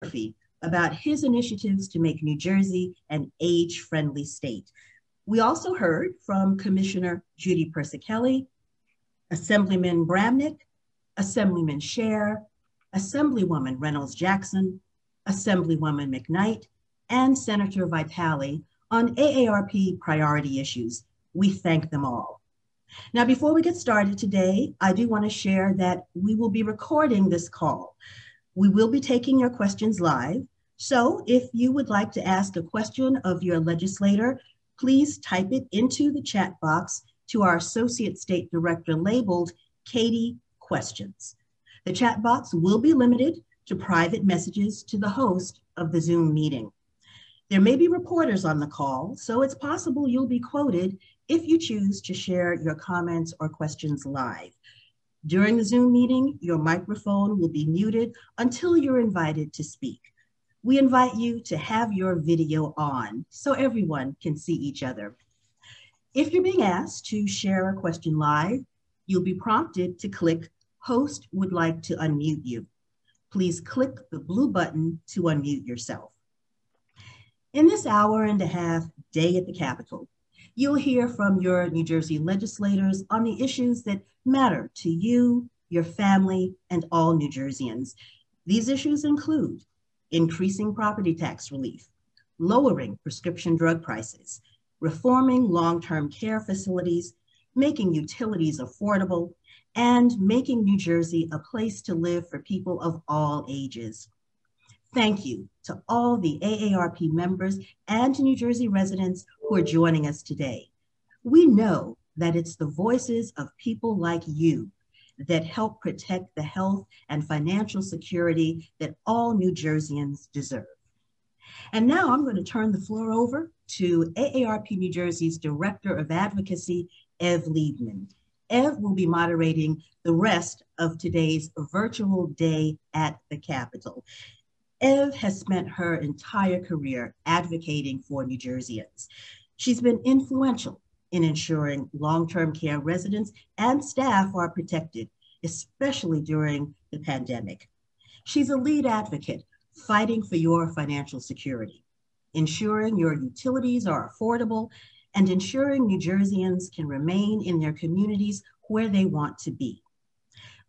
Murphy about his initiatives to make New Jersey an age-friendly state. We also heard from Commissioner Judy Persicelli, Assemblyman Bramnick, Assemblyman Scher, Assemblywoman Reynolds-Jackson, Assemblywoman McKnight, and Senator Vitale on AARP priority issues. We thank them all. Now, before we get started today, I do want to share that we will be recording this call. We will be taking your questions live. So if you would like to ask a question of your legislator, please type it into the chat box to our Associate State Director labeled Katie Questions. The chat box will be limited to private messages to the host of the Zoom meeting. There may be reporters on the call, so it's possible you'll be quoted if you choose to share your comments or questions live. During the Zoom meeting, your microphone will be muted until you're invited to speak. We invite you to have your video on so everyone can see each other. If you're being asked to share a question live, you'll be prompted to click Host would like to unmute you. Please click the blue button to unmute yourself. In this hour and a half day at the Capitol, you'll hear from your New Jersey legislators on the issues that matter to you, your family, and all New Jerseyans. These issues include increasing property tax relief, lowering prescription drug prices, reforming long-term care facilities, making utilities affordable, and making New Jersey a place to live for people of all ages. Thank you to all the AARP members and New Jersey residents who are joining us today. We know that it's the voices of people like you that help protect the health and financial security that all New Jerseyans deserve. And now I'm going to turn the floor over to AARP New Jersey's Director of Advocacy, Ev Liebman. Ev will be moderating the rest of today's virtual day at the Capitol. Ev has spent her entire career advocating for New Jerseyans. She's been influential in ensuring long-term care residents and staff are protected, especially during the pandemic. She's a lead advocate fighting for your financial security, ensuring your utilities are affordable, and ensuring New Jerseyans can remain in their communities where they want to be.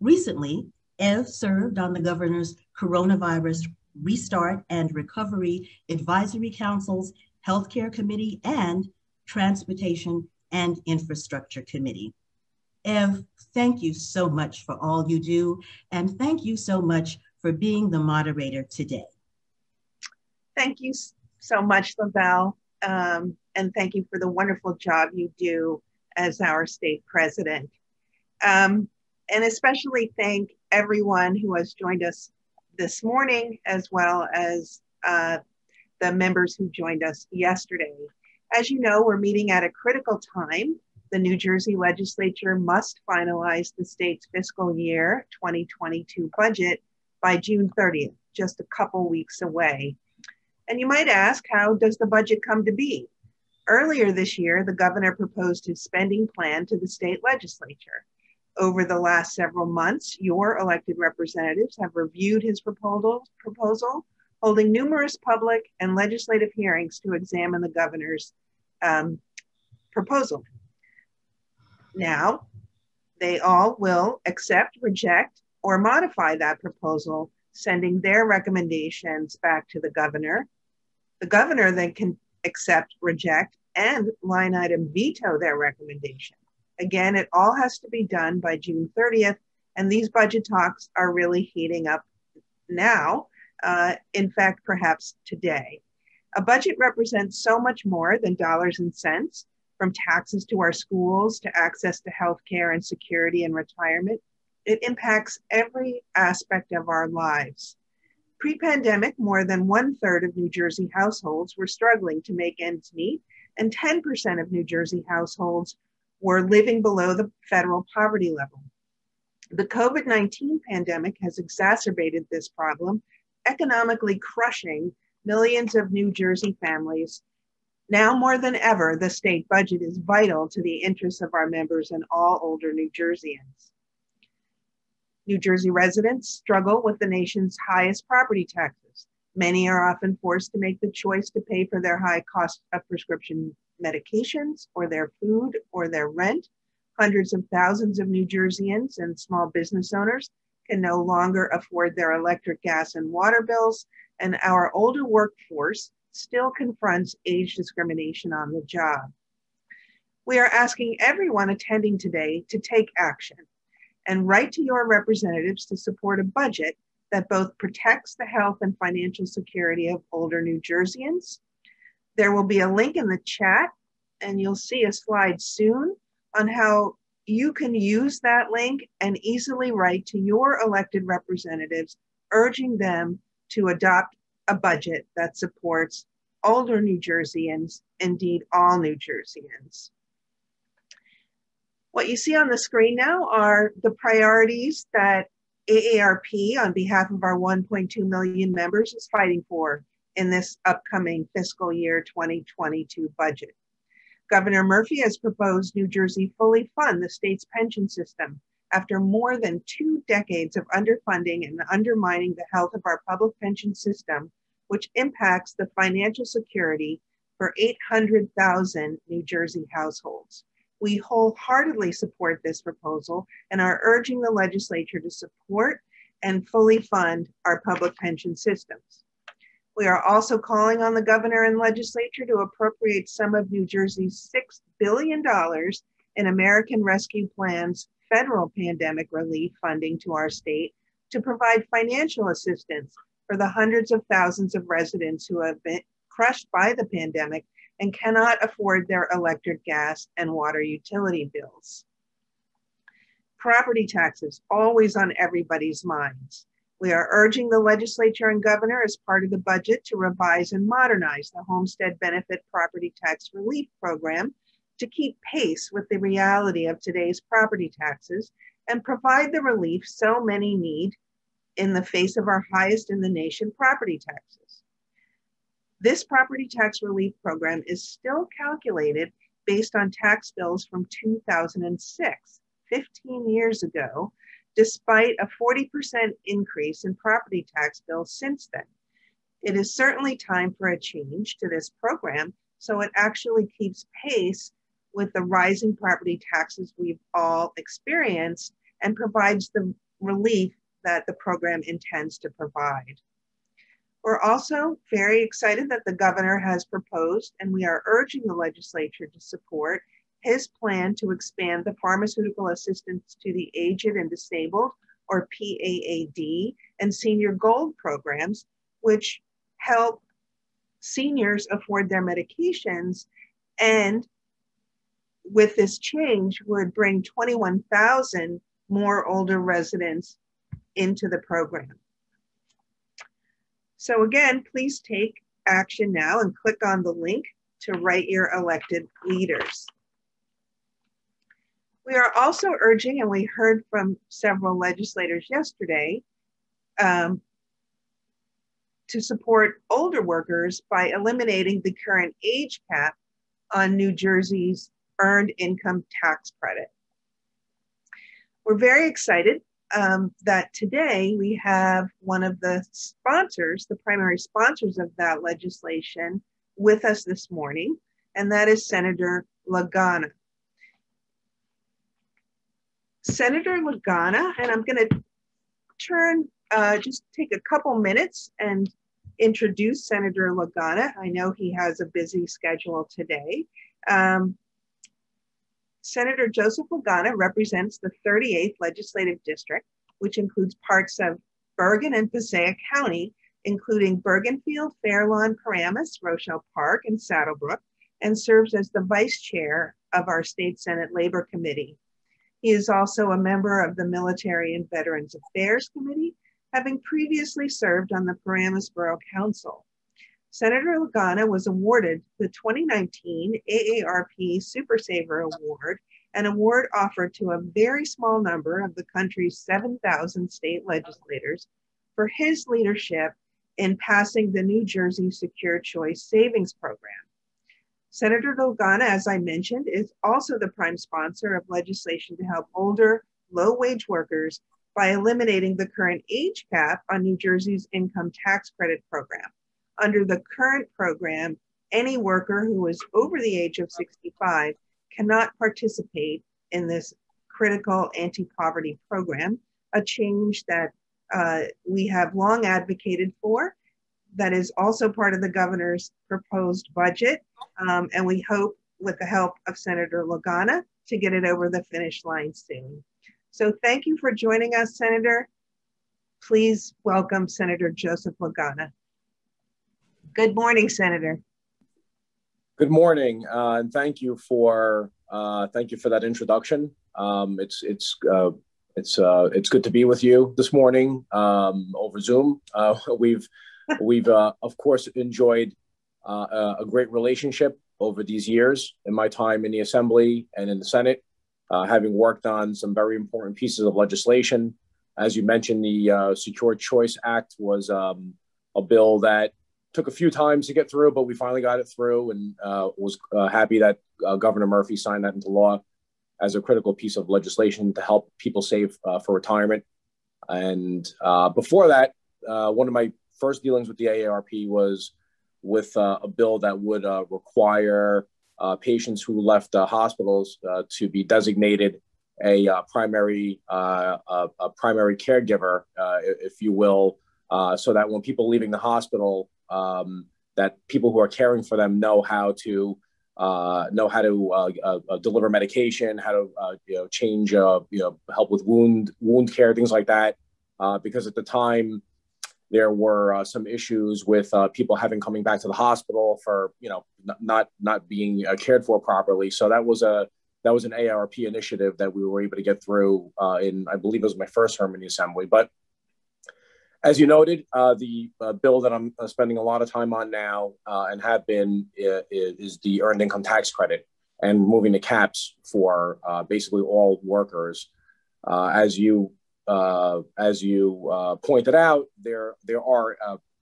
Recently, Ev served on the governor's Coronavirus Restart and Recovery Advisory Council's Healthcare Committee and Transportation and Infrastructure Committee. Ev, thank you so much for all you do, and thank you so much for being the moderator today. Thank you so much, Lavelle, and thank you for the wonderful job you do as our state president. And especially thank everyone who has joined us this morning, as well as the members who joined us yesterday. As you know, we're meeting at a critical time. The New Jersey Legislature must finalize the state's fiscal year 2022 budget by June 30th, just a couple weeks away. And you might ask, how does the budget come to be? Earlier this year, the governor proposed his spending plan to the state legislature. Over the last several months, your elected representatives have reviewed his proposal, holding numerous public and legislative hearings to examine the governor's proposal. Now, they all will accept, reject, or modify that proposal, sending their recommendations back to the governor. The governor then can accept, reject, and line item veto their recommendation. Again, it all has to be done by June 30th, and these budget talks are really heating up now, in fact, perhaps today. A budget represents so much more than dollars and cents, from taxes to our schools to access to healthcare and security and retirement. It impacts every aspect of our lives. Pre-pandemic, more than 1/3 of New Jersey households were struggling to make ends meet, and 10% of New Jersey households were living below the federal poverty level. The COVID-19 pandemic has exacerbated this problem, economically crushing millions of New Jersey families. Now more than ever, the state budget is vital to the interests of our members and all older New Jerseyans. New Jersey residents struggle with the nation's highest property taxes. Many are often forced to make the choice to pay for their high cost of prescription medications or their food or their rent. Hundreds of thousands of New Jerseyans and small business owners can no longer afford their electric, gas, and water bills, and our older workforce still confronts age discrimination on the job. We are asking everyone attending today to take action and write to your representatives to support a budget that both protects the health and financial security of older New Jerseyans. There will be a link in the chat, and you'll see a slide soon on how you can use that link and easily write to your elected representatives, urging them to adopt a budget that supports older New Jerseyans, indeed all New Jerseyans. What you see on the screen now are the priorities that AARP, on behalf of our 1.2 million members, is fighting for in this upcoming fiscal year 2022 budget. Governor Murphy has proposed New Jersey fully fund the state's pension system after more than 2 decades of underfunding and undermining the health of our public pension system, which impacts the financial security for 800,000 New Jersey households. We wholeheartedly support this proposal and are urging the legislature to support and fully fund our public pension systems. We are also calling on the governor and legislature to appropriate some of New Jersey's $6 billion in American Rescue Plan's federal pandemic relief funding to our state to provide financial assistance for the hundreds of thousands of residents who have been crushed by the pandemic and cannot afford their electric, gas, and water utility bills. Property taxes, always on everybody's minds. We are urging the legislature and governor as part of the budget to revise and modernize the Homestead Benefit Property Tax Relief Program to keep pace with the reality of today's property taxes and provide the relief so many need in the face of our highest in the nation property taxes. This property tax relief program is still calculated based on tax bills from 2006, 15 years ago, despite a 40% increase in property tax bills since then. It is certainly time for a change to this program so it actually keeps pace with the rising property taxes we've all experienced and provides the relief that the program intends to provide. We're also very excited that the governor has proposed, and we are urging the legislature to support, his plan to expand the pharmaceutical assistance to the aged and disabled, or PAAD, and senior gold programs, which help seniors afford their medications, and with this change would bring 21,000 more older residents into the program. So again, please take action now and click on the link to write your elected leaders. We are also urging, and we heard from several legislators yesterday, to support older workers by eliminating the current age cap on New Jersey's Earned Income Tax Credit. We're very excited that today we have one of the sponsors, the primary sponsors of that legislation, with us this morning, and that is Senator Lagana. Senator Lagana, and I'm going to just take a couple minutes and introduce Senator Lagana. I know he has a busy schedule today. Senator Joseph Lagana represents the 38th Legislative District, which includes parts of Bergen and Passaic County, including Bergenfield, Fairlawn, Paramus, Rochelle Park, and Saddlebrook, and serves as the Vice Chair of our State Senate Labor Committee. He is also a member of the Military and Veterans Affairs Committee, having previously served on the Paramus Borough Council. Senator Lagana was awarded the 2019 AARP Super Saver Award, an award offered to a very small number of the country's 7,000 state legislators for his leadership in passing the New Jersey Secure Choice Savings Program. Senator Lagana, as I mentioned, is also the prime sponsor of legislation to help older, low-wage workers by eliminating the current age cap on New Jersey's income tax credit program. Under the current program, any worker who is over the age of 65 cannot participate in this critical anti-poverty program, a change that we have long advocated for, that is also part of the governor's proposed budget. And we hope, with the help of Senator Lagana, to get it over the finish line soon. So thank you for joining us, Senator. Please welcome Senator Joseph Lagana. Good morning, Senator. Good morning, and thank you for that introduction. It's good to be with you this morning over Zoom. We've of course enjoyed a great relationship over these years in my time in the Assembly and in the Senate, having worked on some very important pieces of legislation. As you mentioned, the Secure Choice Act was a bill that took a few times to get through, but we finally got it through, and was happy that Governor Murphy signed that into law as a critical piece of legislation to help people save for retirement. And before that, one of my first dealings with the AARP was with a bill that would require patients who left hospitals to be designated a primary caregiver, if you will, so that when people leaving the hospital, that people who are caring for them know how to deliver medication, how to change, help with wound care, things like that. Because at the time there were some issues with people coming back to the hospital for not being cared for properly. So that was an AARP initiative that we were able to get through in, I believe it was my first term in the Assembly. But as you noted, the bill that I'm spending a lot of time on now and have been is the Earned Income Tax Credit, and moving the caps for basically all workers. As you pointed out, there are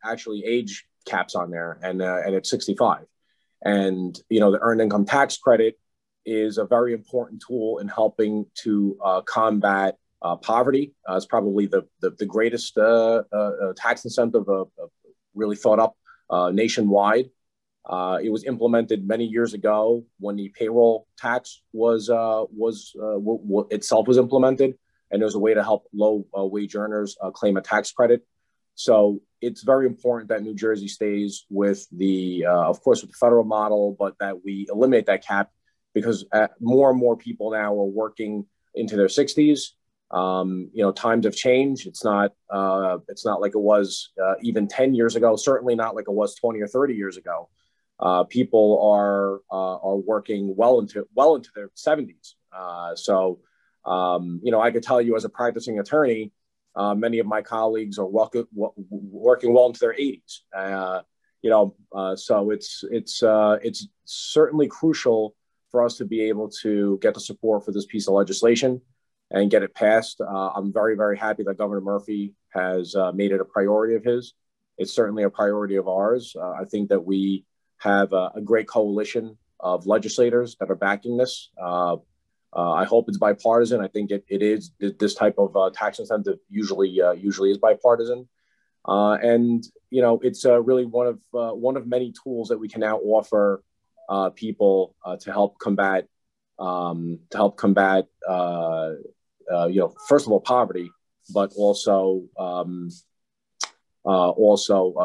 actually age caps on there, and it's 65. And the Earned Income Tax Credit is a very important tool in helping to combat poverty. It's probably the greatest tax incentive really thought up nationwide. It was implemented many years ago when the payroll tax itself was implemented, and there's a way to help low wage earners claim a tax credit. So it's very important that New Jersey stays with of course, with the federal model, but that we eliminate that cap, because more and more people now are working into their 60s. Times have changed. It's not like it was even 10 years ago. Certainly not like it was 20 or 30 years ago. People are working well into their 70s. I could tell you, as a practicing attorney, many of my colleagues are working well into their 80s. So it's certainly crucial for us to be able to get the support for this piece of legislation and get it passed. I'm very, very happy that Governor Murphy has made it a priority of his. It's certainly a priority of ours. I think that we have a great coalition of legislators that are backing this. I hope it's bipartisan. I think it is. This type of tax incentive usually is bipartisan, and it's really one of many tools that we can now offer people to help combat first of all, poverty, but also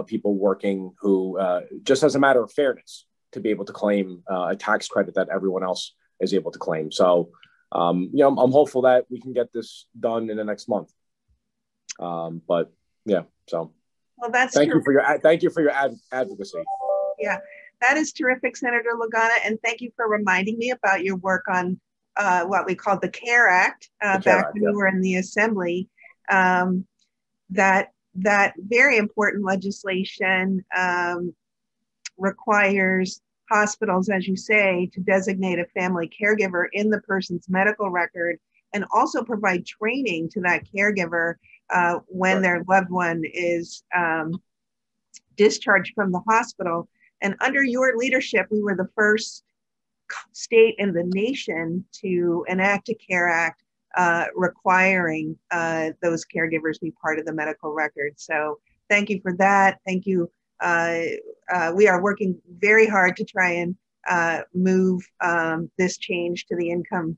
people working who, just as a matter of fairness, to be able to claim a tax credit that everyone else is able to claim. So, I'm hopeful that we can get this done in the next month. So. Well, that's thank you for your advocacy. Yeah, that is terrific, Senator Lagana, and thank you for reminding me about your work on what we called the CARE Act back when you were in the Assembly. That very important legislation requires hospitals, as you say, to designate a family caregiver in the person's medical record, and also provide training to that caregiver when their loved one is discharged from the hospital. And under your leadership, we were the first state in the nation to enact a CARE Act requiring those caregivers be part of the medical record. So thank you for that. Thank you. We are working very hard to try and move this change to the income,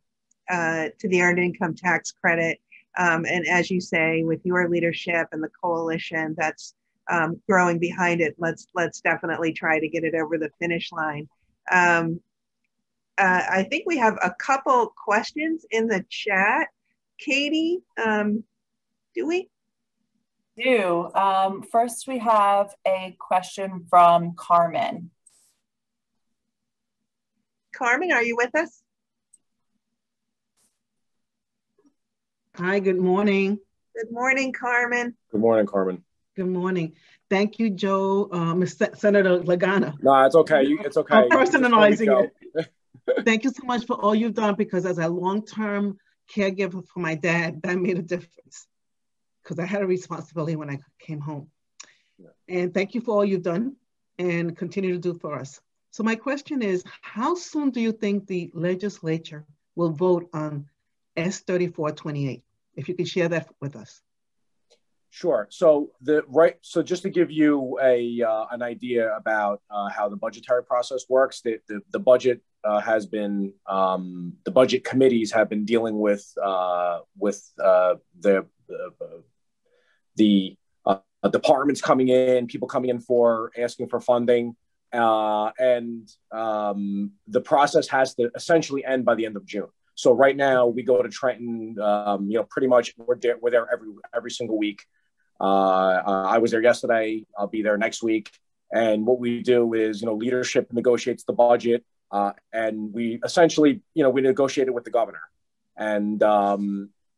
to the earned income tax credit. And as you say, with your leadership and the coalition that's growing behind it, let's definitely try to get it over the finish line. I think we have a couple questions in the chat. Katie, do we? Do. First, we have a question from Carmen. Carmen, are you with us? Hi, good morning. Good morning, Carmen. Good morning, Carmen. Good morning. Thank you, Joe, Senator Lagana. No, it's okay. It's okay. I'm personalizing it. Thank you so much for all you've done, because as a long-term caregiver for my dad, that made a difference, because I had a responsibility when I came home. Yeah. And thank you for all you've done and continue to do for us. So my question is, how soon do you think the legislature will vote on S-3428? If you could share that with us. Sure. So just to give you an idea about how the budgetary process works, the budget has been the budget committees have been dealing with the departments coming in, people coming in for asking for funding, and the process has to essentially end by the end of June. So right now we go to Trenton, pretty much we're there every single week. I was there yesterday. I'll be there next week. And what we do is, leadership negotiates the budget, and we essentially, we negotiate it with the governor. And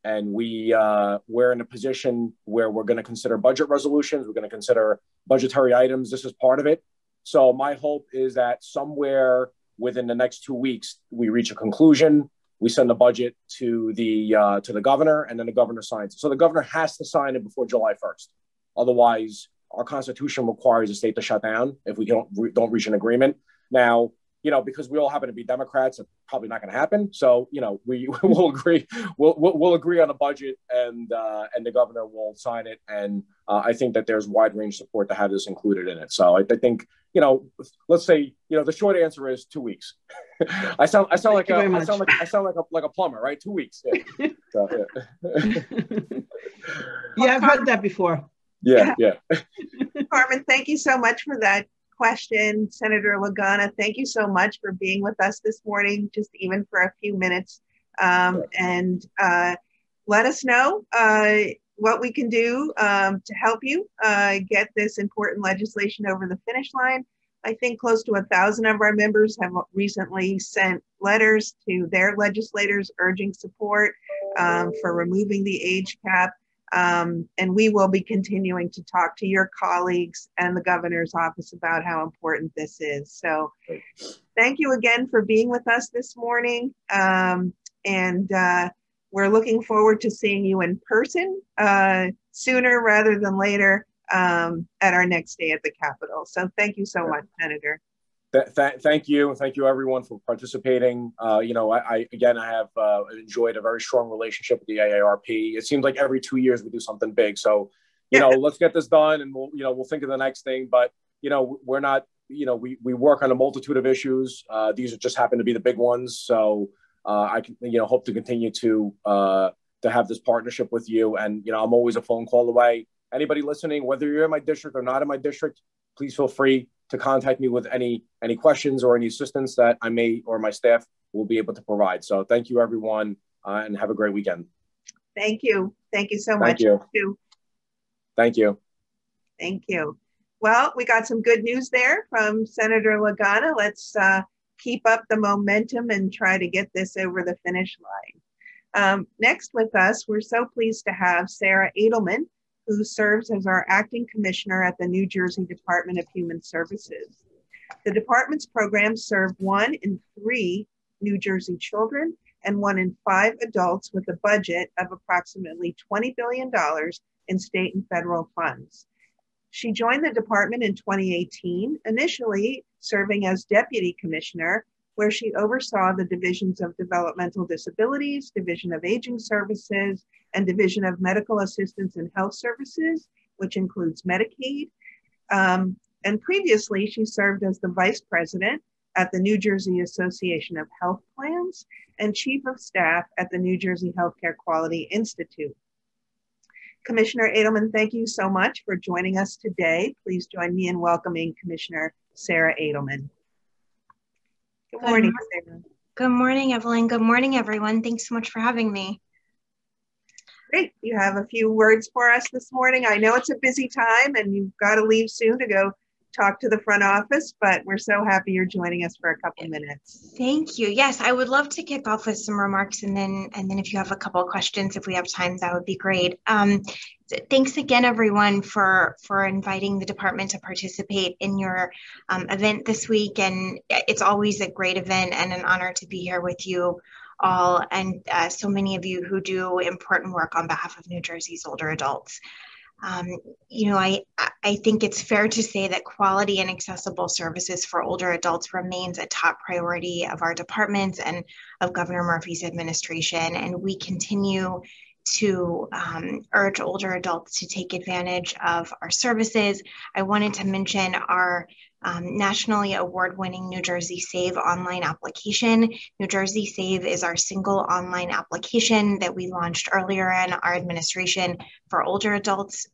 we're in a position where we're going to consider budget resolutions. We're going to consider budgetary items. This is part of it. So my hope is that somewhere within the next 2 weeks, we reach a conclusion. We send the budget to the governor, and then the governor signs it. So the governor has to sign it before July 1st. Otherwise, our Constitution requires the state to shut down if we don't reach an agreement. Now, because we all happen to be Democrats, it's probably not going to happen. So, we will agree. We'll agree on a budget, and the governor will sign it. And I think that there's wide range support to have this included in it. So I think, let's say, the short answer is 2 weeks. I sound like a plumber, right? 2 weeks. Yeah. So, yeah. Yeah, I've heard that before. Yeah. Carmen, thank you so much for that question. Senator Lagana, thank you so much for being with us this morning, just even for a few minutes. And let us know what we can do to help you get this important legislation over the finish line. I think close to 1,000 of our members have recently sent letters to their legislators urging support for removing the age cap. And we will be continuing to talk to your colleagues and the governor's office about how important this is. So thank you again for being with us this morning. And we're looking forward to seeing you in person sooner rather than later at our next day at the Capitol. So thank you so much, Senator. Thank you. And thank you everyone for participating. I have enjoyed a very strong relationship with the AARP. It seems like every 2 years we do something big. So, let's get this done, and we'll think of the next thing. But, we're not, we work on a multitude of issues. These are just happen to be the big ones. So I can, hope to continue to have this partnership with you. And, I'm always a phone call away. Anybody listening, whether you're in my district or not in my district, please feel free to contact me with any questions or any assistance that I may or my staff will be able to provide. So thank you, everyone, and have a great weekend. Thank you. Thank you so much. Thank you. Thank you. Thank you. Well, we got some good news there from Senator Lagana. Let's keep up the momentum and try to get this over the finish line. Next with us, we're so pleased to have Sarah Edelman, who serves as our acting commissioner at the New Jersey Department of Human Services. The department's programs serve 1 in 3 New Jersey children and 1 in 5 adults with a budget of approximately $20 billion in state and federal funds. She joined the department in 2018, initially serving as deputy commissioner, where she oversaw the divisions of developmental disabilities, Division of Aging Services, and Division of Medical Assistance and Health Services, which includes Medicaid. And previously, she served as the Vice President at the New Jersey Association of Health Plans and Chief of Staff at the New Jersey Healthcare Quality Institute. Commissioner Edelman, thank you so much for joining us today. Please join me in welcoming Commissioner Sarah Edelman. Good morning, Sarah. Good morning, Evelyn. Good morning, everyone. Thanks so much for having me. Great. You have a few words for us this morning. I know it's a busy time and you've got to leave soon to go talk to the front office, but we're so happy you're joining us for a couple of minutes. Thank you. Yes, I would love to kick off with some remarks, and then if you have a couple of questions, if we have time, that would be great. Thanks again, everyone, for inviting the department to participate in your event this week. And it's always a great event and an honor to be here with you all, and so many of you who do important work on behalf of New Jersey's older adults. You know, I think it's fair to say that quality and accessible services for older adults remains a top priority of our departments and of Governor Murphy's administration, and we continue to urge older adults to take advantage of our services. I wanted to mention our nationally award-winning New Jersey Save online application. New Jersey Save is our single online application that we launched earlier in our administration for older adults,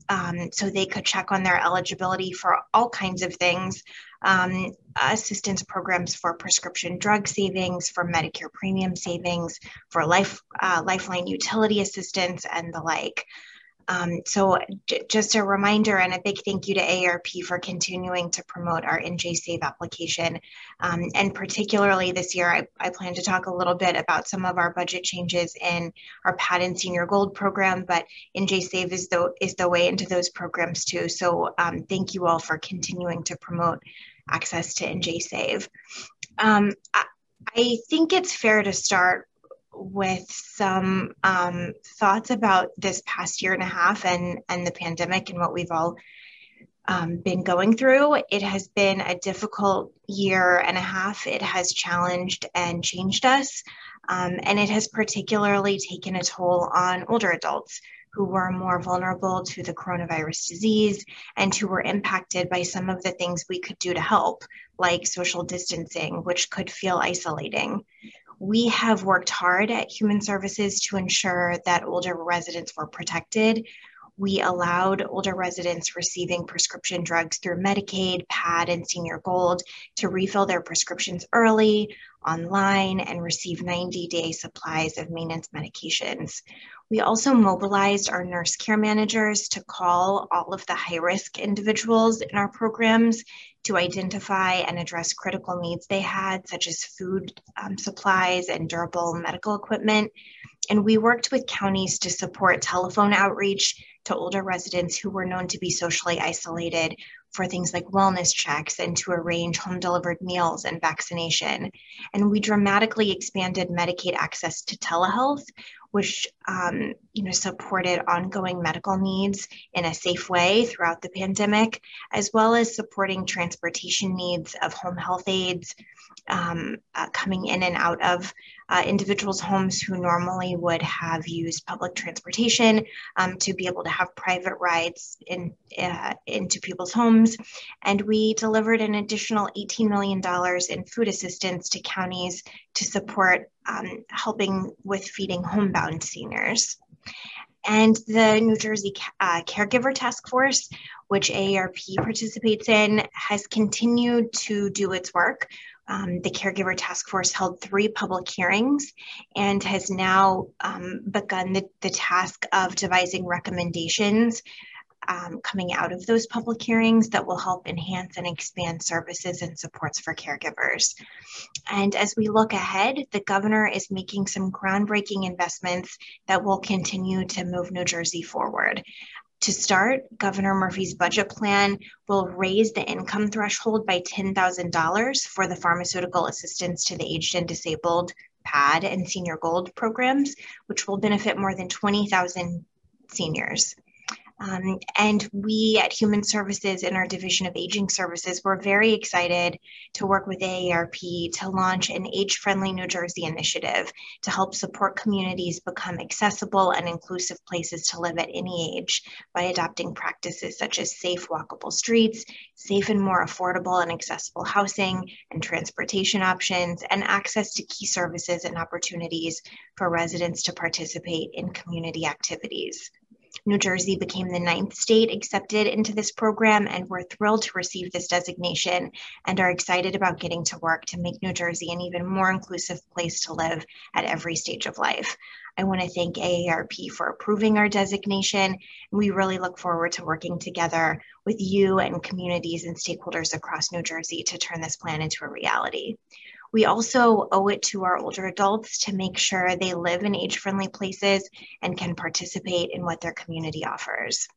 so they could check on their eligibility for all kinds of things, assistance programs for prescription drug savings, for Medicare premium savings, for lifeline utility assistance, and the like. So just a reminder and a big thank you to AARP for continuing to promote our NJ Save application. And particularly this year, I plan to talk a little bit about some of our budget changes in our PAD and Senior Gold program, but NJ Save is the way into those programs too. So thank you all for continuing to promote access to NJ Save. I think it's fair to start with some thoughts about this past year and a half and the pandemic and what we've all been going through. It has been a difficult year and a half. It has challenged and changed us, and it has particularly taken a toll on older adults who were more vulnerable to the coronavirus disease and who were impacted by some of the things we could do to help, like social distancing, which could feel isolating. We have worked hard at Human Services to ensure that older residents were protected. We allowed older residents receiving prescription drugs through Medicaid, PAD, and Senior Gold to refill their prescriptions early, online, and receive 90-day supplies of maintenance medications. We also mobilized our nurse care managers to call all of the high-risk individuals in our programs to identify and address critical needs they had, such as food supplies and durable medical equipment. And we worked with counties to support telephone outreach to older residents who were known to be socially isolated for things like wellness checks and to arrange home delivered meals and vaccination. And we dramatically expanded Medicaid access to telehealth, which supported ongoing medical needs in a safe way throughout the pandemic, as well as supporting transportation needs of home health aides coming in and out of individuals' homes who normally would have used public transportation to be able to have private rides into people's homes. And we delivered an additional $18 million in food assistance to counties to support helping with feeding homebound seniors. And the New Jersey Caregiver Task Force, which AARP participates in, has continued to do its work. The Caregiver Task Force held 3 public hearings and has now begun the task of devising recommendations coming out of those public hearings that will help enhance and expand services and supports for caregivers. And as we look ahead, the governor is making some groundbreaking investments that will continue to move New Jersey forward. To start, Governor Murphy's budget plan will raise the income threshold by $10,000 for the pharmaceutical assistance to the aged and disabled PAD and Senior Gold programs, which will benefit more than 20,000 seniors. And we at Human Services in our Division of Aging Services, we're very excited to work with AARP to launch an Age-Friendly New Jersey initiative to help support communities become accessible and inclusive places to live at any age by adopting practices such as safe, walkable streets, safe and more affordable and accessible housing and transportation options, and access to key services and opportunities for residents to participate in community activities. New Jersey became the 9th state accepted into this program, and we're thrilled to receive this designation and are excited about getting to work to make New Jersey an even more inclusive place to live at every stage of life. I want to thank AARP for approving our designation. We really look forward to working together with you and communities and stakeholders across New Jersey to turn this plan into a reality. We also owe it to our older adults to make sure they live in age-friendly places and can participate in what their community offers.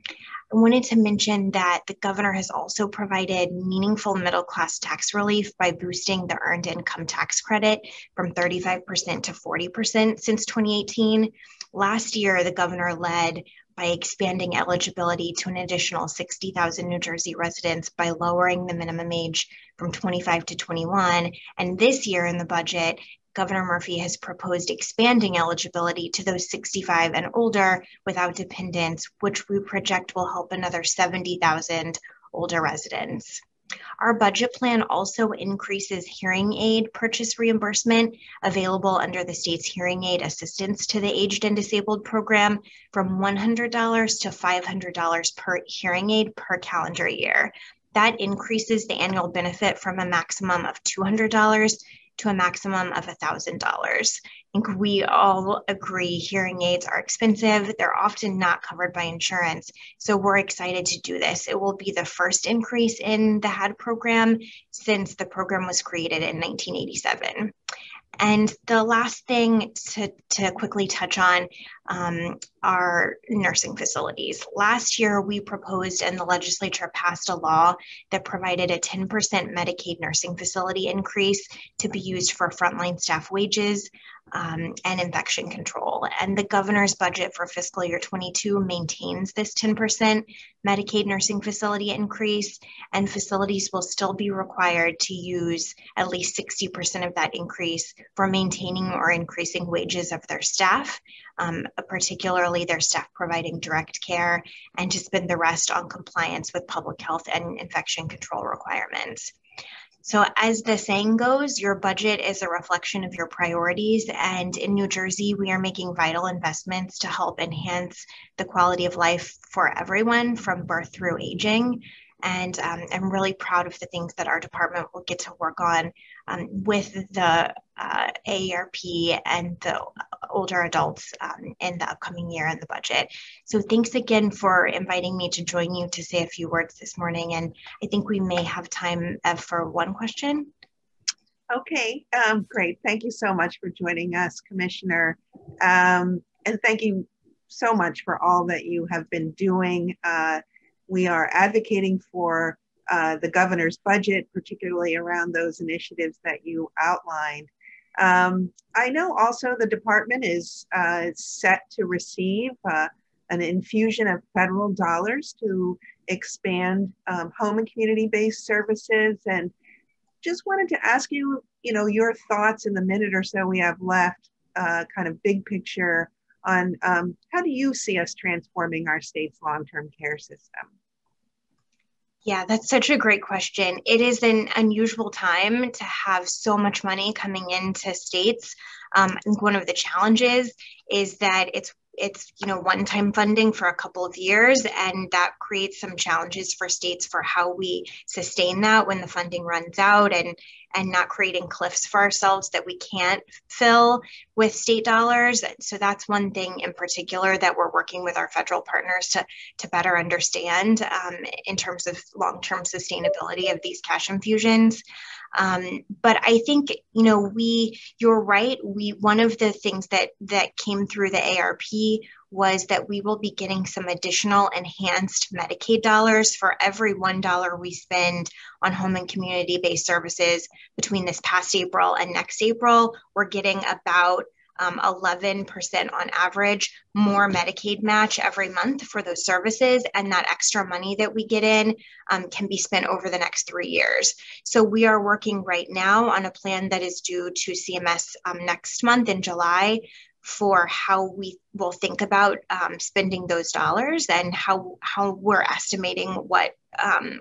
I wanted to mention that the governor has also provided meaningful middle-class tax relief by boosting the earned income tax credit from 35% to 40% since 2018. Last year, the governor led by expanding eligibility to an additional 60,000 New Jersey residents by lowering the minimum age from 25 to 21. And this year in the budget, Governor Murphy has proposed expanding eligibility to those 65 and older without dependents, which we project will help another 70,000 older residents. Our budget plan also increases hearing aid purchase reimbursement available under the state's hearing aid assistance to the aged and disabled program from $100 to $500 per hearing aid per calendar year. That increases the annual benefit from a maximum of $200 to a maximum of $1,000. I think we all agree hearing aids are expensive. They're often not covered by insurance. So we're excited to do this. It will be the first increase in the HAD program since the program was created in 1987. And the last thing to quickly touch on are nursing facilities. Last year, we proposed and the legislature passed a law that provided a 10% Medicaid nursing facility increase to be used for frontline staff wages and infection control. And the governor's budget for fiscal year 22 maintains this 10% Medicaid nursing facility increase, and facilities will still be required to use at least 60% of that increase for maintaining or increasing wages of their staff, particularly their staff providing direct care, and to spend the rest on compliance with public health and infection control requirements. So as the saying goes, your budget is a reflection of your priorities. And in New Jersey, we are making vital investments to help enhance the quality of life for everyone from birth through aging. And I'm really proud of the things that our department will get to work on with the AARP and the older adults in the upcoming year in the budget. So thanks again for inviting me to join you to say a few words this morning. And I think we may have time for one question. Okay, great. Thank you so much for joining us, Commissioner. And thank you so much for all that you have been doing. We are advocating for the governor's budget, particularly around those initiatives that you outlined. I know also the department is set to receive an infusion of federal dollars to expand home and community-based services. And just wanted to ask you, your thoughts in the minute or so we have left, kind of big picture on how do you see us transforming our state's long-term care system? Yeah, that's such a great question. It is an unusual time to have so much money coming into states. I think one of the challenges is that it's one-time funding for a couple of years, and that creates some challenges for states for how we sustain that when the funding runs out, and not creating cliffs for ourselves that we can't fill with state dollars. So that's one thing in particular that we're working with our federal partners to better understand in terms of long-term sustainability of these cash infusions. But I think, you're right. One of the things that came through the AARP was that we will be getting some additional enhanced Medicaid dollars for every $1 we spend on home and community-based services between this past April and next April. We're getting about 11% on average more Medicaid match every month for those services, and that extra money that we get in can be spent over the next 3 years. So we are working right now on a plan that is due to CMS next month in July for how we will think about spending those dollars and how we're estimating what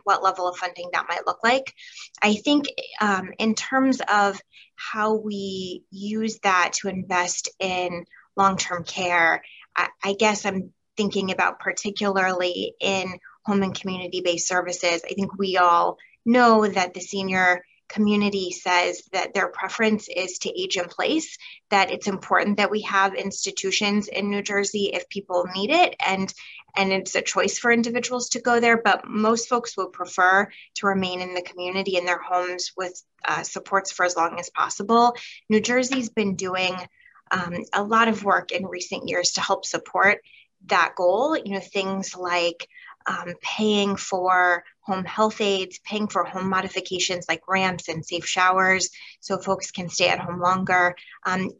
level of funding that might look like. I think in terms of how we use that to invest in long-term care, I guess I'm thinking about particularly in home and community-based services. I think we all know that the senior community says that their preference is to age in place, that it's important that we have institutions in New Jersey if people need it, and it's a choice for individuals to go there, but most folks would prefer to remain in the community in their homes with supports for as long as possible. New Jersey's been doing a lot of work in recent years to help support that goal, things like paying for home health aides, paying for home modifications like ramps and safe showers so folks can stay at home longer.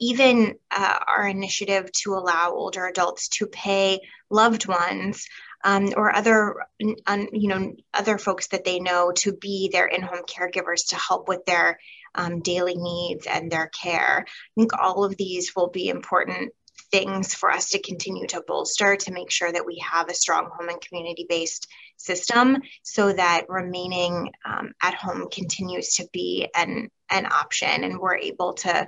Even our initiative to allow older adults to pay loved ones or other folks that they know to be their in-home caregivers to help with their daily needs and their care. I think all of these will be important things for us to continue to bolster to make sure that we have a strong home and community-based system so that remaining at home continues to be an option, and we're able to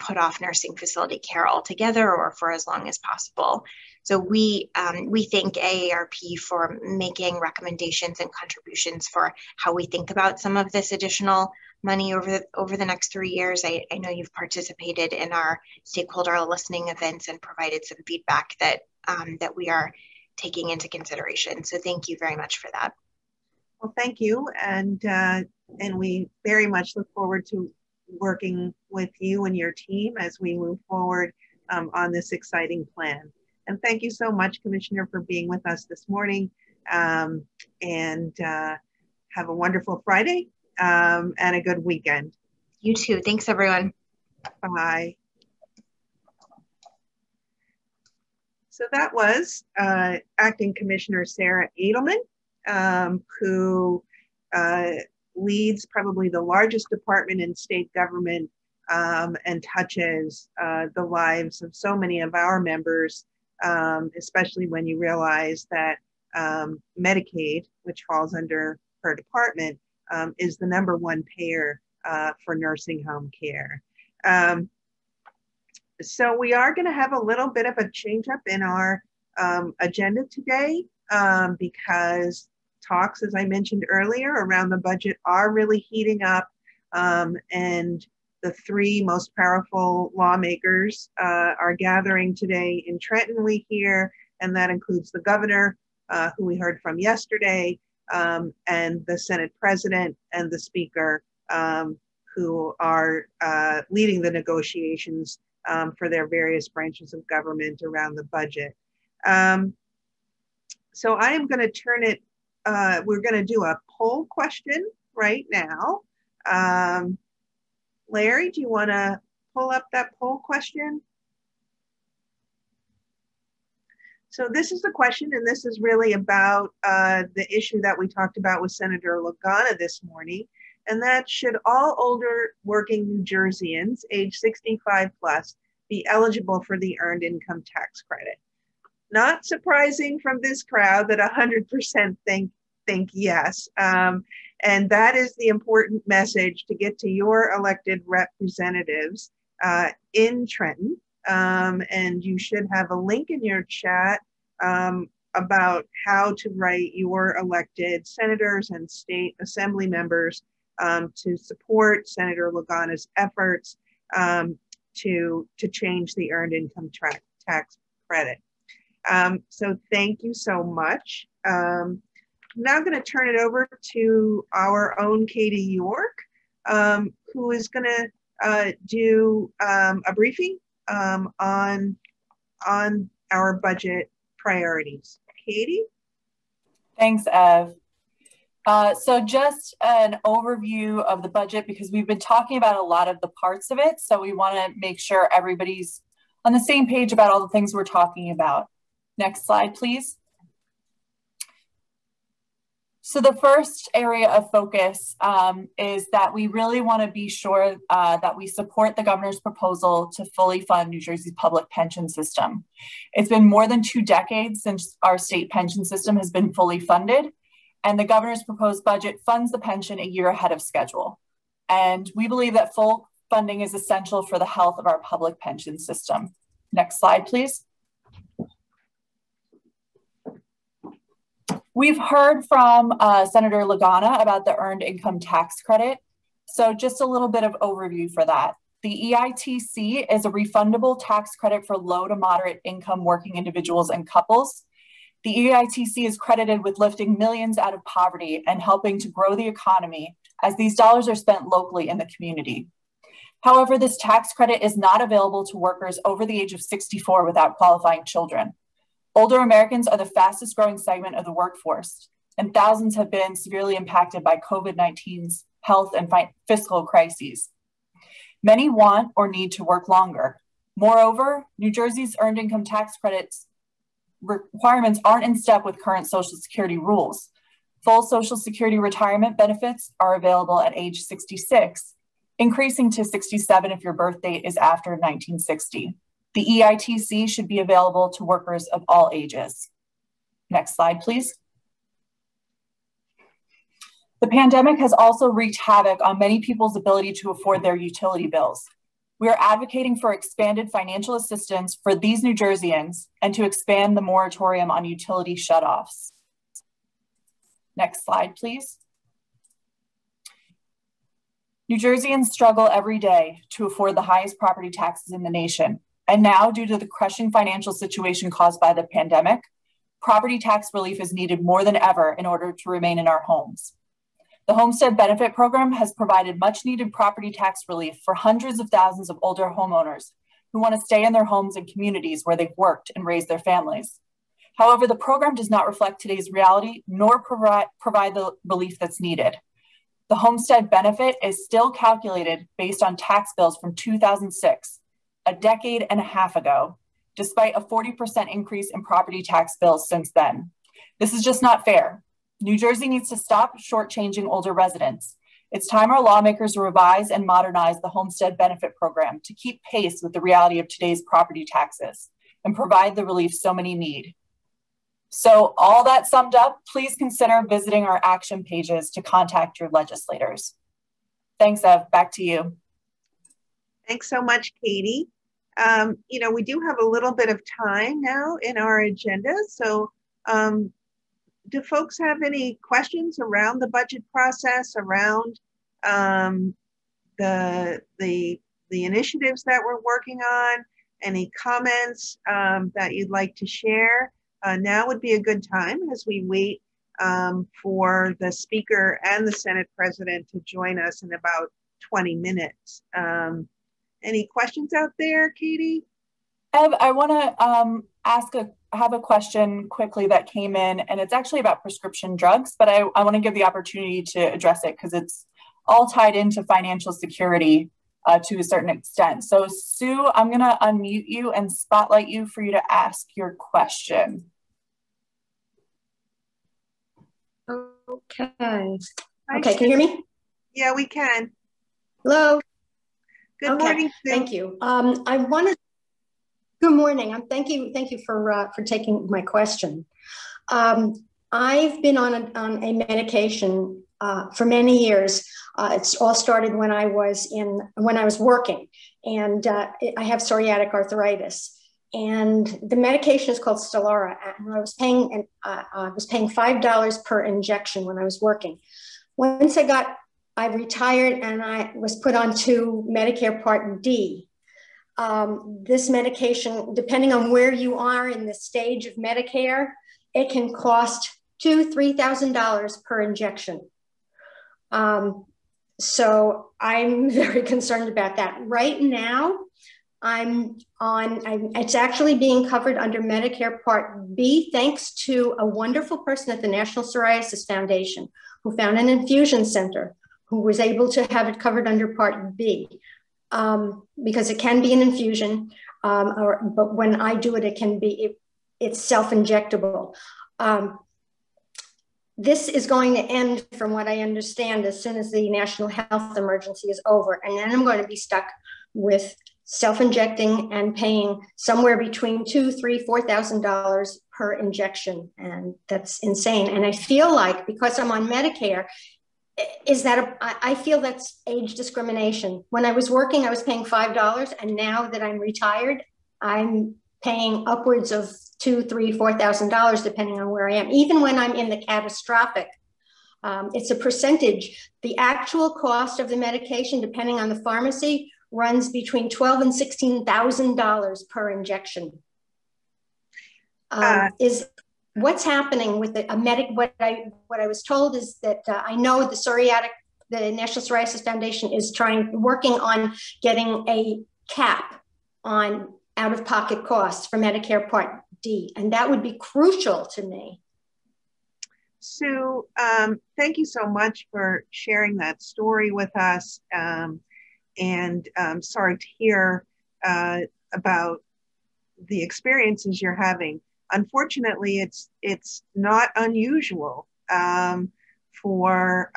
put off nursing facility care altogether or for as long as possible. So we thank AARP for making recommendations and contributions for how we think about some of this additional money over the next 3 years. I know you've participated in our stakeholder listening events and provided some feedback that we are taking into consideration. So thank you very much for that. Well, thank you, and we very much look forward to working with you and your team as we move forward on this exciting plan. And thank you so much, Commissioner, for being with us this morning. And have a wonderful Friday and a good weekend. You too. Thanks, everyone. Bye. So that was Acting Commissioner Sarah Edelman, who leads probably the largest department in state government and touches the lives of so many of our members, especially when you realize that Medicaid, which falls under her department, is the #1 payer for nursing home care. So we are going to have a little bit of a change up in our agenda today because talks, as I mentioned earlier, around the budget are really heating up, and the 3 most powerful lawmakers are gathering today in Trenton, we hear, and that includes the governor, who we heard from yesterday, and the Senate President and the Speaker, who are leading the negotiations for their various branches of government around the budget. So I am going to turn it, we're going to do a poll question right now. Larry, do you want to pull up that poll question? So this is the question, and this is really about the issue that we talked about with Senator Lagana this morning, and that should all older working New Jerseyans age 65 plus be eligible for the Earned Income Tax Credit? Not surprising from this crowd that 100% think yes. And that is the important message to get to your elected representatives in Trenton. And you should have a link in your chat about how to write your elected senators and state assembly members to support Senator Lagana's efforts to change the Earned Income Tax Credit. So thank you so much. I'm now going to turn it over to our own Katie York, who is going to do a briefing on our budget priorities. Katie? Thanks, Ev. So just an overview of the budget, because we've been talking about a lot of the parts of it. So we want to make sure everybody's on the same page about all the things we're talking about. Next slide, please. So the first area of focus is that we really want to be sure that we support the governor's proposal to fully fund New Jersey's public pension system. It's been more than 2 decades since our state pension system has been fully funded, and the governor's proposed budget funds the pension a year ahead of schedule. And we believe that full funding is essential for the health of our public pension system. Next slide, please. We've heard from Senator Lagana about the Earned Income Tax Credit. So just a little bit of overview for that. The EITC is a refundable tax credit for low to moderate income working individuals and couples. The EITC is credited with lifting millions out of poverty and helping to grow the economy as these dollars are spent locally in the community. However, this tax credit is not available to workers over the age of 64 without qualifying children. Older Americans are the fastest growing segment of the workforce, and thousands have been severely impacted by COVID-19's health and fiscal crises. Many want or need to work longer. Moreover, New Jersey's earned income tax credits requirements aren't in step with current Social Security rules. Full Social Security retirement benefits are available at age 66, increasing to 67 if your birth date is after 1960. The EITC should be available to workers of all ages. Next slide, please. The pandemic has also wreaked havoc on many people's ability to afford their utility bills. We are advocating for expanded financial assistance for these New Jerseyans and to expand the moratorium on utility shutoffs. Next slide, please. New Jerseyans struggle every day to afford the highest property taxes in the nation. And now, due to the crushing financial situation caused by the pandemic, property tax relief is needed more than ever in order to remain in our homes. The Homestead Benefit Program has provided much needed property tax relief for hundreds of thousands of older homeowners who want to stay in their homes and communities where they've worked and raised their families. However, the program does not reflect today's reality nor provide the relief that's needed. The Homestead Benefit is still calculated based on tax bills from 2006, a decade and a half ago, despite a 40% increase in property tax bills since then. This is just not fair. New Jersey needs to stop shortchanging older residents. It's time our lawmakers revise and modernize the Homestead Benefit Program to keep pace with the reality of today's property taxes and provide the relief so many need. So all that summed up, please consider visiting our action pages to contact your legislators. Thanks, Ev. Back to you. Thanks so much, Katie. You know, we do have a little bit of time now in our agenda. So do folks have any questions around the budget process, around the initiatives that we're working on? Any comments that you'd like to share? Now would be a good time as we wait for the Speaker and the Senate President to join us in about 20 minutes. Any questions out there, Katie? Ev, I want to have a question quickly that came in, and it's actually about prescription drugs, but I want to give the opportunity to address it because it's all tied into financial security to a certain extent. So Sue, I'm going to unmute you and spotlight you for you to ask your question. Okay. Hi, can you hear me? Yeah, we can. Hello. Good morning, Sue. Thank you. I wanted. Good morning. Thank you for taking my question. I've been on a medication for many years. It's all started when I was working, and I have psoriatic arthritis. And the medication is called Stelara. And I was paying $5 per injection when I was working. Once I retired and I was put onto Medicare Part D. This medication, depending on where you are in the stage of Medicare, it can cost $2,000 to $3,000 per injection. So I'm very concerned about that. Right now, it's actually being covered under Medicare Part B, thanks to a wonderful person at the National Psoriasis Foundation who found an infusion center who was able to have it covered under Part B. Because it can be an infusion. but when I do it, it can be, it's self-injectable. This is going to end, from what I understand, as soon as the national health emergency is over. And then I'm going to be stuck with self-injecting and paying somewhere between $2,000, $3,000, $4,000 per injection. And that's insane. And I feel like, because I'm on Medicare, I feel that's age discrimination. When I was working, I was paying $5. And now that I'm retired, I'm paying upwards of $2,000, $3,000, $4,000, depending on where I am. Even when I'm in the catastrophic, it's a percentage. The actual cost of the medication, depending on the pharmacy, runs between $12,000 and $16,000 per injection. Is what's happening with what I was told is that I know the National Psoriasis Foundation is working on getting a cap on out-of-pocket costs for Medicare Part D, and that would be crucial to me. Sue, thank you so much for sharing that story with us, and sorry to hear about the experiences you're having. Unfortunately, it's not unusual for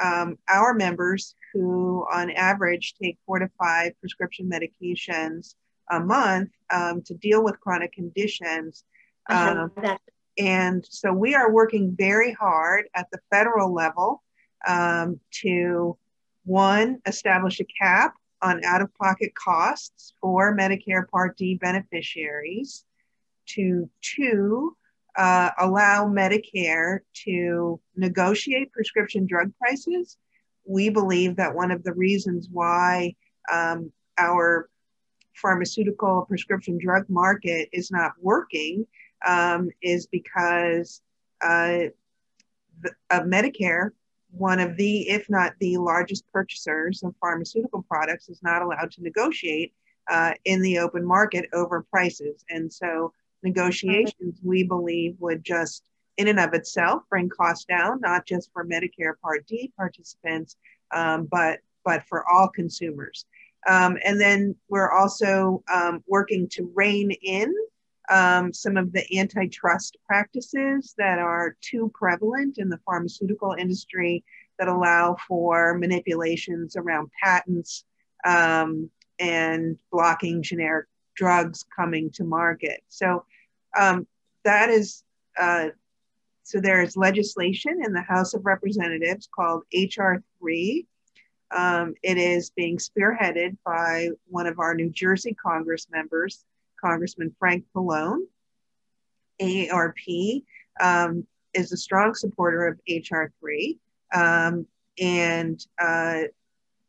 our members who on average take 4 to 5 prescription medications a month to deal with chronic conditions. And so we are working very hard at the federal level to, one, establish a cap on out-of-pocket costs for Medicare Part D beneficiaries, to two, allow Medicare to negotiate prescription drug prices. We believe that one of the reasons why our pharmaceutical prescription drug market is not working is because of Medicare, one of the, if not the largest purchasers of pharmaceutical products, is not allowed to negotiate in the open market over prices. And so negotiations, we believe, would just in and of itself bring costs down, not just for Medicare Part D participants, but for all consumers. And then we're also working to rein in some of the antitrust practices that are too prevalent in the pharmaceutical industry that allow for manipulations around patents and blocking generic drugs coming to market. So that is, so there's legislation in the House of Representatives called H.R. 3. It is being spearheaded by one of our New Jersey Congress members, Congressman Frank Pallone. AARP is a strong supporter of H.R. 3. And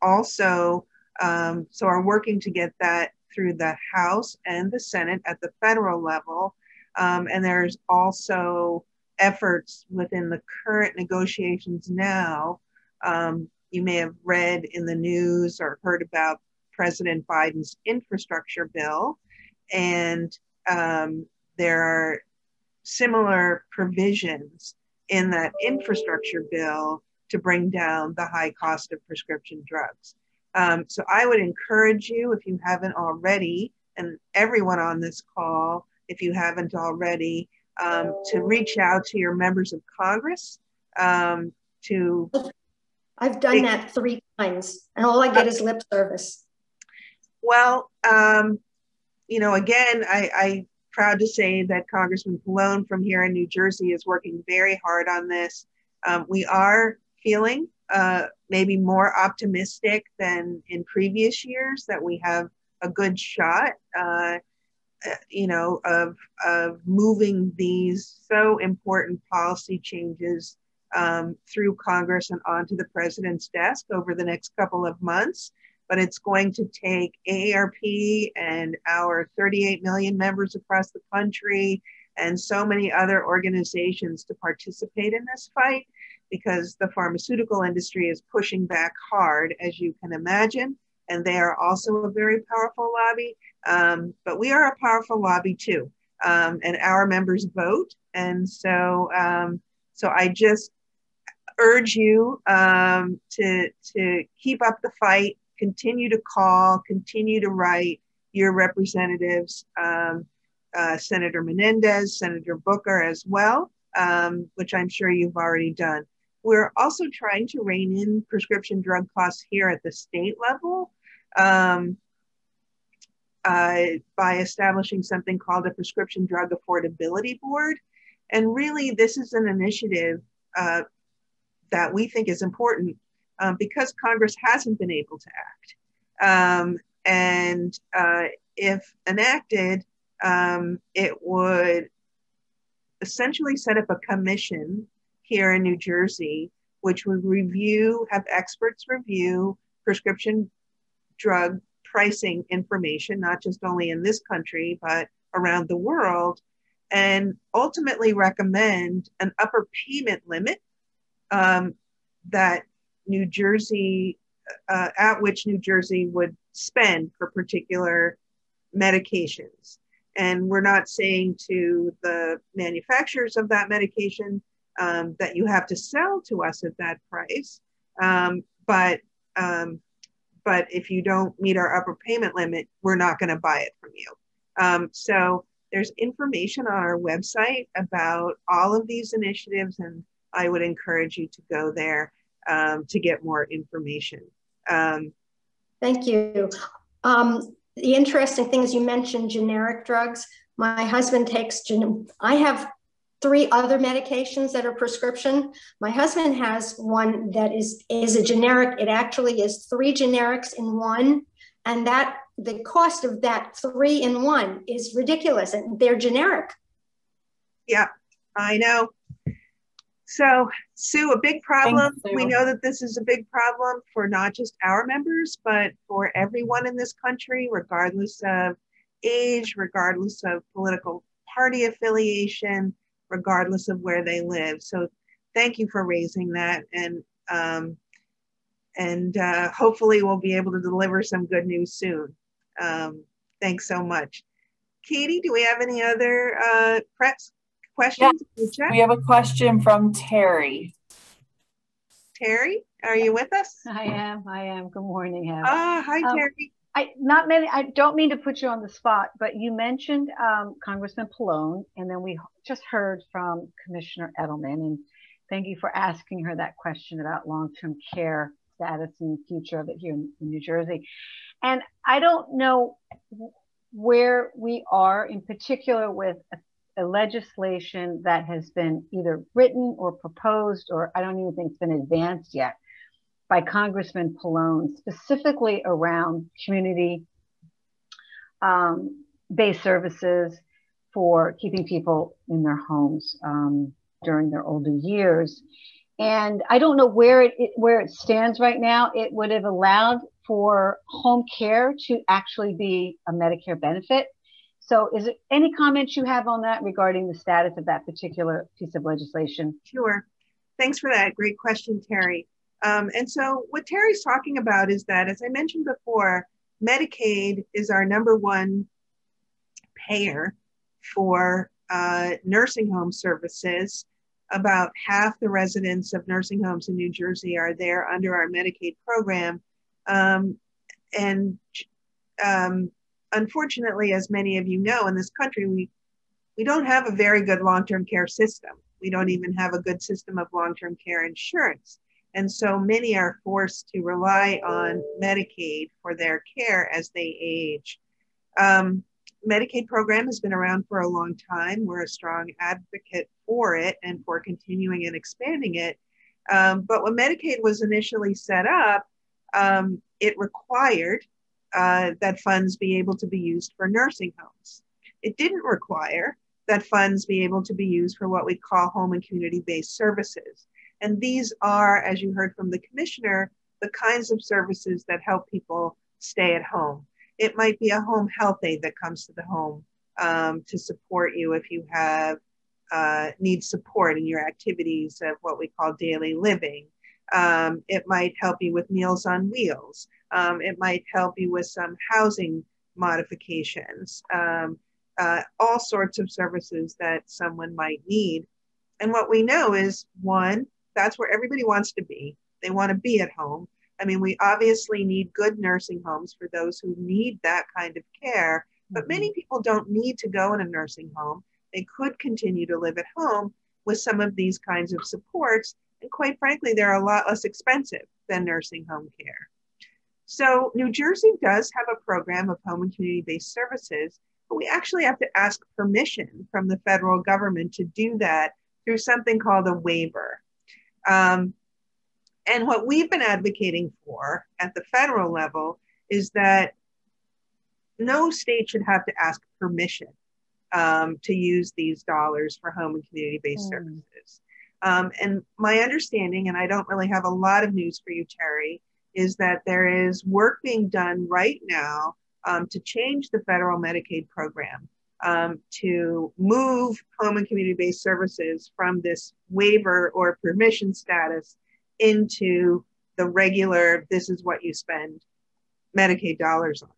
also, so are working to get that through the House and the Senate at the federal level. And there's also efforts within the current negotiations now. You may have read in the news or heard about President Biden's infrastructure bill. And there are similar provisions in that infrastructure bill to bring down the high cost of prescription drugs. So I would encourage you, if you haven't already, and everyone on this call, if you haven't already, to reach out to your members of Congress to... I've done that 3 times, and all I get is lip service. Well, you know, again, I'm proud to say that Congressman Pallone from here in New Jersey is working very hard on this. We are feeling maybe more optimistic than in previous years that we have a good shot, you know, of moving these so important policy changes through Congress and onto the president's desk over the next couple of months. But it's going to take AARP and our 38 million members across the country and so many other organizations to participate in this fight, because the pharmaceutical industry is pushing back hard, as you can imagine, and they are also a very powerful lobby. But we are a powerful lobby too, and our members vote. And so, so I just urge you to keep up the fight, continue to call, continue to write, your representatives, Senator Menendez, Senator Booker as well, which I'm sure you've already done. We're also trying to rein in prescription drug costs here at the state level by establishing something called a Prescription Drug Affordability Board. And really, this is an initiative that we think is important because Congress hasn't been able to act. If enacted, it would essentially set up a commission here in New Jersey, which would have experts review prescription drug pricing information, not just only in this country, but around the world, and ultimately recommend an upper payment limit that New Jersey, at which New Jersey would spend for particular medications. And we're not saying to the manufacturers of that medication that you have to sell to us at that price, but if you don't meet our upper payment limit, we're not going to buy it from you. So there's information on our website about all of these initiatives, and I would encourage you to go there to get more information. Thank you. The interesting thing is you mentioned generic drugs. My husband takes, I have 3 other medications that are prescription. My husband has one that is a generic. It actually is 3 generics in one. And that the cost of that 3 in 1 is ridiculous, and they're generic. Yeah, I know. So, Sue, a big problem. Thanks, Sue. We know that this is a big problem for not just our members, but for everyone in this country, regardless of age, regardless of political party affiliation, regardless of where they live. So thank you for raising that. And hopefully we'll be able to deliver some good news soon. Thanks so much. Katie, do we have any other press questions? Yes, we have a question from Terry. Terry, are you with us? I am. Good morning, Heather. Hi, Terry. I don't mean to put you on the spot, but you mentioned Congressman Pallone, and then we just heard from Commissioner Edelman, and thank you for asking her that question about long-term care status and the future of it here in New Jersey. And I don't know where we are in particular with a legislation that has been either written or proposed, or I don't even think it's been advanced yet, by Congressman Pallone, specifically around community-based services for keeping people in their homes during their older years. And I don't know where it stands right now. It would have allowed for home care to actually be a Medicare benefit. So is there any comments you have on that regarding the status of that particular piece of legislation? Sure. Thanks for that. Great question, Terry. And so what Terry's talking about is that, as I mentioned before, Medicaid is our #1 payer for nursing home services. About half the residents of nursing homes in New Jersey are there under our Medicaid program. Unfortunately, as many of you know, in this country, we don't have a very good long-term care system. We don't even have a good system of long-term care insurance. And so many are forced to rely on Medicaid for their care as they age. Medicaid program has been around for a long time. We're a strong advocate for it and for continuing and expanding it. But when Medicaid was initially set up, it required that funds be able to be used for nursing homes. It didn't require that funds be able to be used for what we call home and community-based services. And these are, as you heard from the commissioner, the kinds of services that help people stay at home. It might be a home health aide that comes to the home to support you if you have need support in your activities of what we call daily living. It might help you with Meals on Wheels. It might help you with some housing modifications, all sorts of services that someone might need. And what we know is, one, that's where everybody wants to be. They want to be at home. I mean, we obviously need good nursing homes for those who need that kind of care, but many people don't need to go in a nursing home. They could continue to live at home with some of these kinds of supports. And quite frankly, they're a lot less expensive than nursing home care. So New Jersey does have a program of home and community-based services, but we actually have to ask permission from the federal government to do that through something called a waiver. And what we've been advocating for at the federal level is that no state should have to ask permission to use these dollars for home and community-based services. And my understanding, and I don't really have a lot of news for you, Terry, is that there is work being done right now to change the federal Medicaid program to move home and community-based services from this waiver or permission status into the regular, this is what you spend Medicaid dollars on.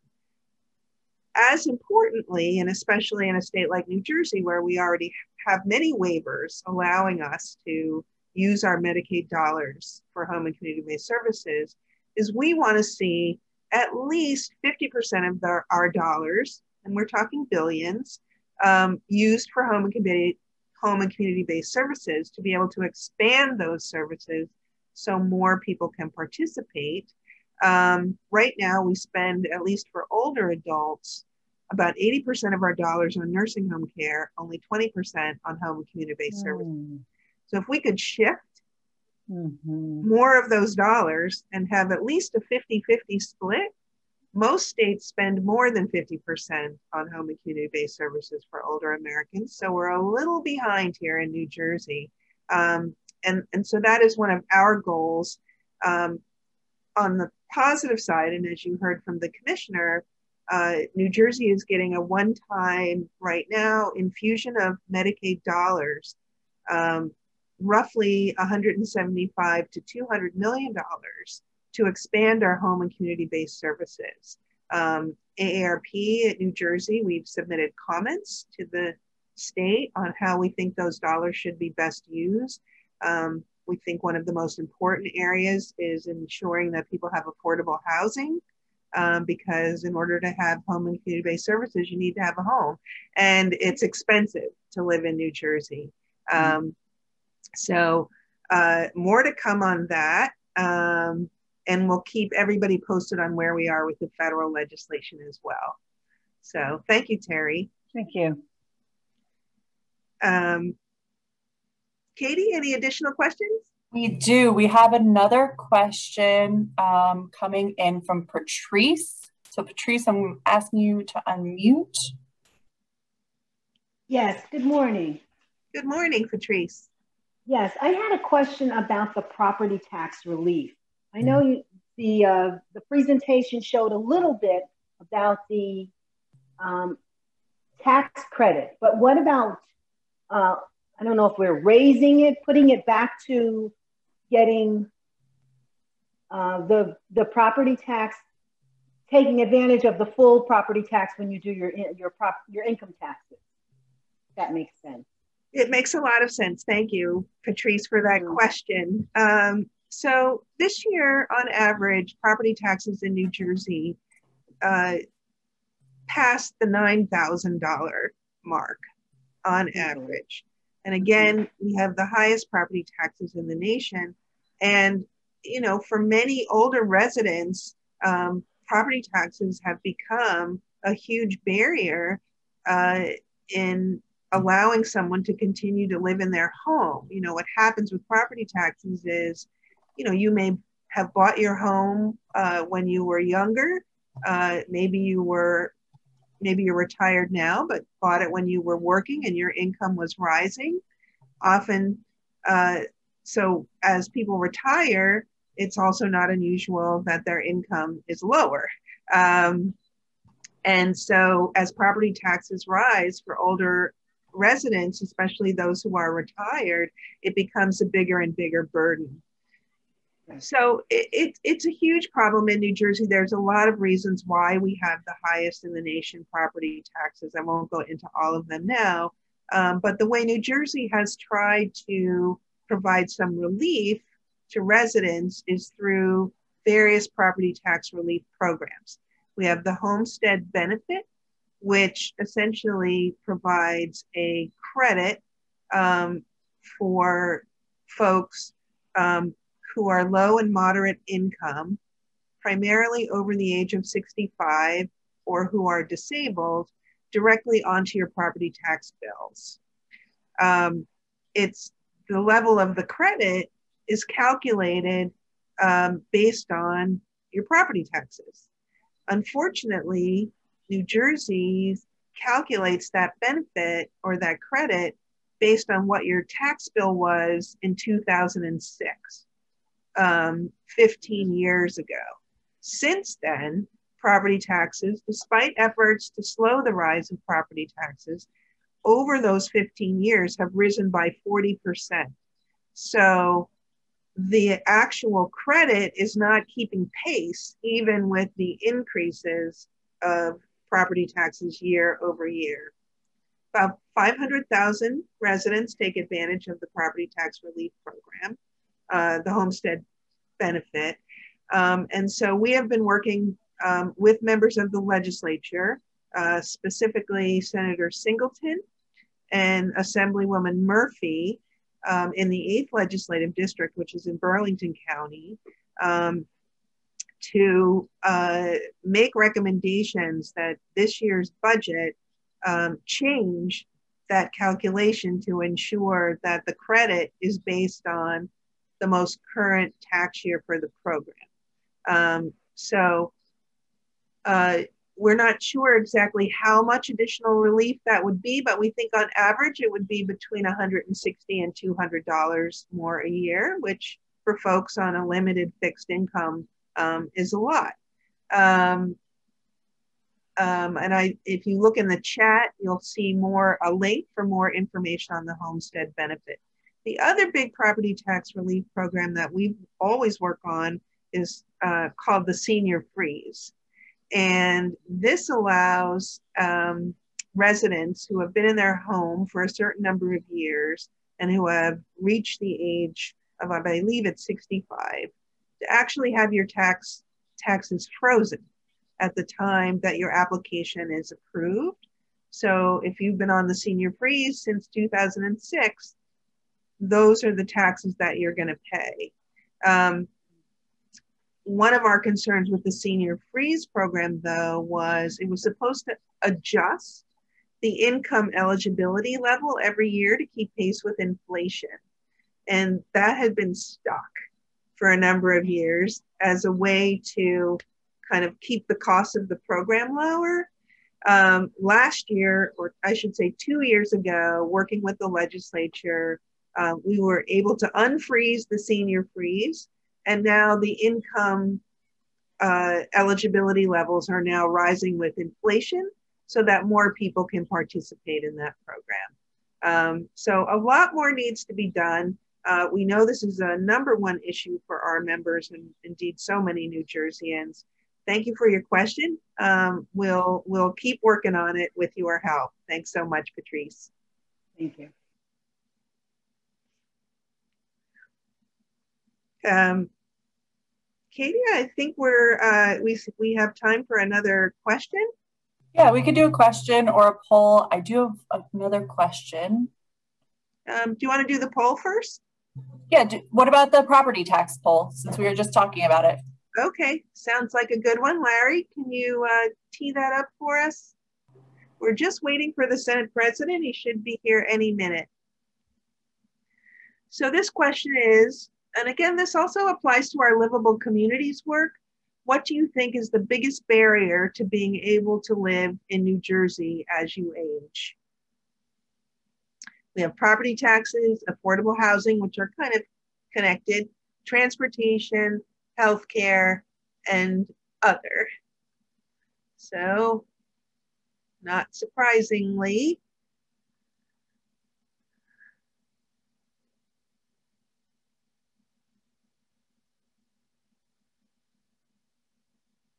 As importantly, and especially in a state like New Jersey, where we already have many waivers allowing us to use our Medicaid dollars for home and community-based services, is we want to see at least 50% of our dollars, and we're talking billions, used for home and community-based services to be able to expand those services so more people can participate. Right now, we spend, at least for older adults, about 80% of our dollars on nursing home care, only 20% on home and community-based services. So if we could shift more of those dollars and have at least a 50-50 split, most states spend more than 50% on home and community-based services for older Americans. So we're a little behind here in New Jersey. And so that is one of our goals. On the positive side, and as you heard from the commissioner, New Jersey is getting a one-time, right now, infusion of Medicaid dollars, roughly $175 to $200 million to expand our home and community-based services. AARP at New Jersey, we've submitted comments to the state on how we think those dollars should be best used. We think one of the most important areas is ensuring that people have affordable housing, because in order to have home and community-based services, you need to have a home, and it's expensive to live in New Jersey. So more to come on that, and we'll keep everybody posted on where we are with the federal legislation as well. So thank you, Terry. Thank you. Katie, any additional questions? We do. We have another question coming in from Patrice. So Patrice, I'm asking you to unmute. Yes, good morning. Good morning, Patrice. Yes, I had a question about the property tax relief. I know the presentation showed a little bit about the tax credit, but what about, I don't know if we're raising it, putting it back to getting the property tax, taking advantage of the full property tax when you do your income taxes. That makes sense. It makes a lot of sense. Thank you, Patrice, for that question. So this year, on average, property taxes in New Jersey passed the $9,000 mark on average. And again, we have the highest property taxes in the nation. And, you know, for many older residents, property taxes have become a huge barrier in allowing someone to continue to live in their home. You know, what happens with property taxes is, you know, you may have bought your home when you were younger. Maybe you're retired now, but bought it when you were working and your income was rising. Often, so as people retire, it's also not unusual that their income is lower. And so as property taxes rise for older residents, especially those who are retired, it becomes a bigger and bigger burden. So it's a huge problem in New Jersey. There's a lot of reasons why we have the highest in the nation property taxes. I won't go into all of them now, but the way New Jersey has tried to provide some relief to residents is through various property tax relief programs. We have the Homestead Benefit, which essentially provides a credit for folks who are low and moderate income, primarily over the age of 65 or who are disabled, directly onto your property tax bills. It's the level of the credit is calculated based on your property taxes. Unfortunately, New Jersey calculates that benefit or that credit based on what your tax bill was in 2006, 15 years ago. Since then, property taxes, despite efforts to slow the rise of property taxes, over those 15 years have risen by 40%. So the actual credit is not keeping pace even with the increases of property taxes year over year. About 500,000 residents take advantage of the property tax relief program, the Homestead Benefit. And so we have been working with members of the legislature, specifically Senator Singleton and Assemblywoman Murphy in the 8th Legislative District, which is in Burlington County, to make recommendations that this year's budget change that calculation to ensure that the credit is based on the most current tax year for the program. We're not sure exactly how much additional relief that would be, but we think on average it would be between $160 and $200 more a year, which for folks on a limited fixed income is a lot. If you look in the chat, you'll see a link for more information on the Homestead Benefit. The other big property tax relief program that we always work on is called the Senior Freeze. And this allows residents who have been in their home for a certain number of years and who have reached the age of, I believe it's 65, to actually have your taxes frozen at the time that your application is approved. So if you've been on the Senior Freeze since 2006, those are the taxes that you're going to pay. One of our concerns with the Senior Freeze program, though, was it was supposed to adjust the income eligibility level every year to keep pace with inflation. And that had been stuck for a number of years as a way to kind of keep the cost of the program lower. Last year, or I should say 2 years ago, working with the legislature, we were able to unfreeze the Senior Freeze. And now the income eligibility levels are now rising with inflation so that more people can participate in that program. So a lot more needs to be done. We know this is a #1 issue for our members and indeed so many New Jerseyans. Thank you for your question. We'll keep working on it with your help. Thanks so much, Patrice. Thank you. Katie, I think we have time for another question. Yeah, we could do a question or a poll. I do have another question. Do you want to do the poll first? Yeah, what about the property tax poll, since we were just talking about it? Okay, sounds like a good one. Larry, can you tee that up for us? We're just waiting for the Senate President. He should be here any minute. So this question is, and again, this also applies to our livable communities work. What do you think is the biggest barrier to being able to live in New Jersey as you age? We have property taxes, affordable housing, which are kind of connected, transportation, healthcare, and other. So, not surprisingly,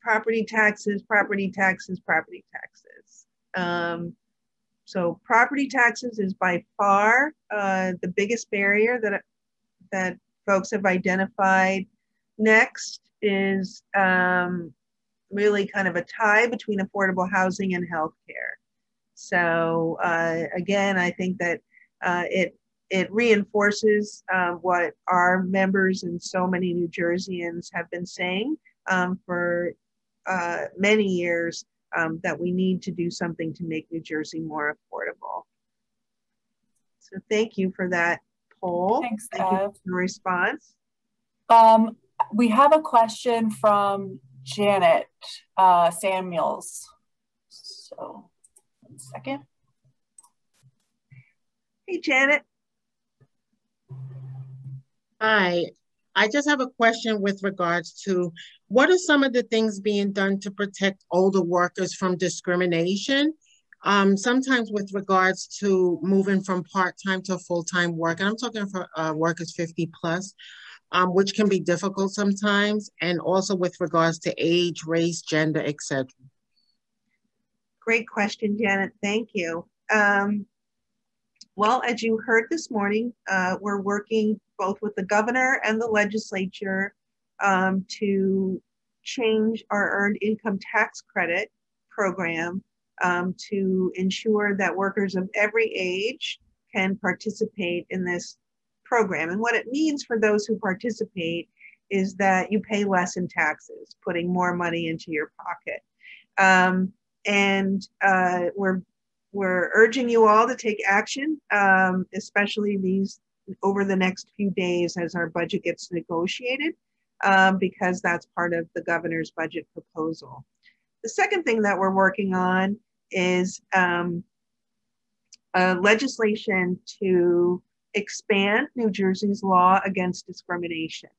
property taxes, property taxes, property taxes. So property taxes is by far the biggest barrier that folks have identified. Next is really kind of a tie between affordable housing and healthcare. So again, I think that it reinforces what our members and so many New Jerseyans have been saying for many years, that we need to do something to make New Jersey more affordable. So thank you for that poll. Thanks, thank you for your response. We have a question from Janet Samuels. So, 1 second. Hey, Janet. Hi, I just have a question with regards to what are some of the things being done to protect older workers from discrimination? Sometimes with regards to moving from part-time to full-time work, and I'm talking for workers 50 plus, which can be difficult sometimes, and also with regards to age, race, gender, etc. Great question, Janet. Thank you. Well, as you heard this morning, we're working both with the governor and the legislature to change our earned income tax credit program to ensure that workers of every age can participate in this program. And what it means for those who participate is that you pay less in taxes, putting more money into your pocket. We're urging you all to take action, especially over the next few days as our budget gets negotiated, because that's part of the governor's budget proposal. The second thing that we're working on is legislation to expand New Jersey's law against discrimination.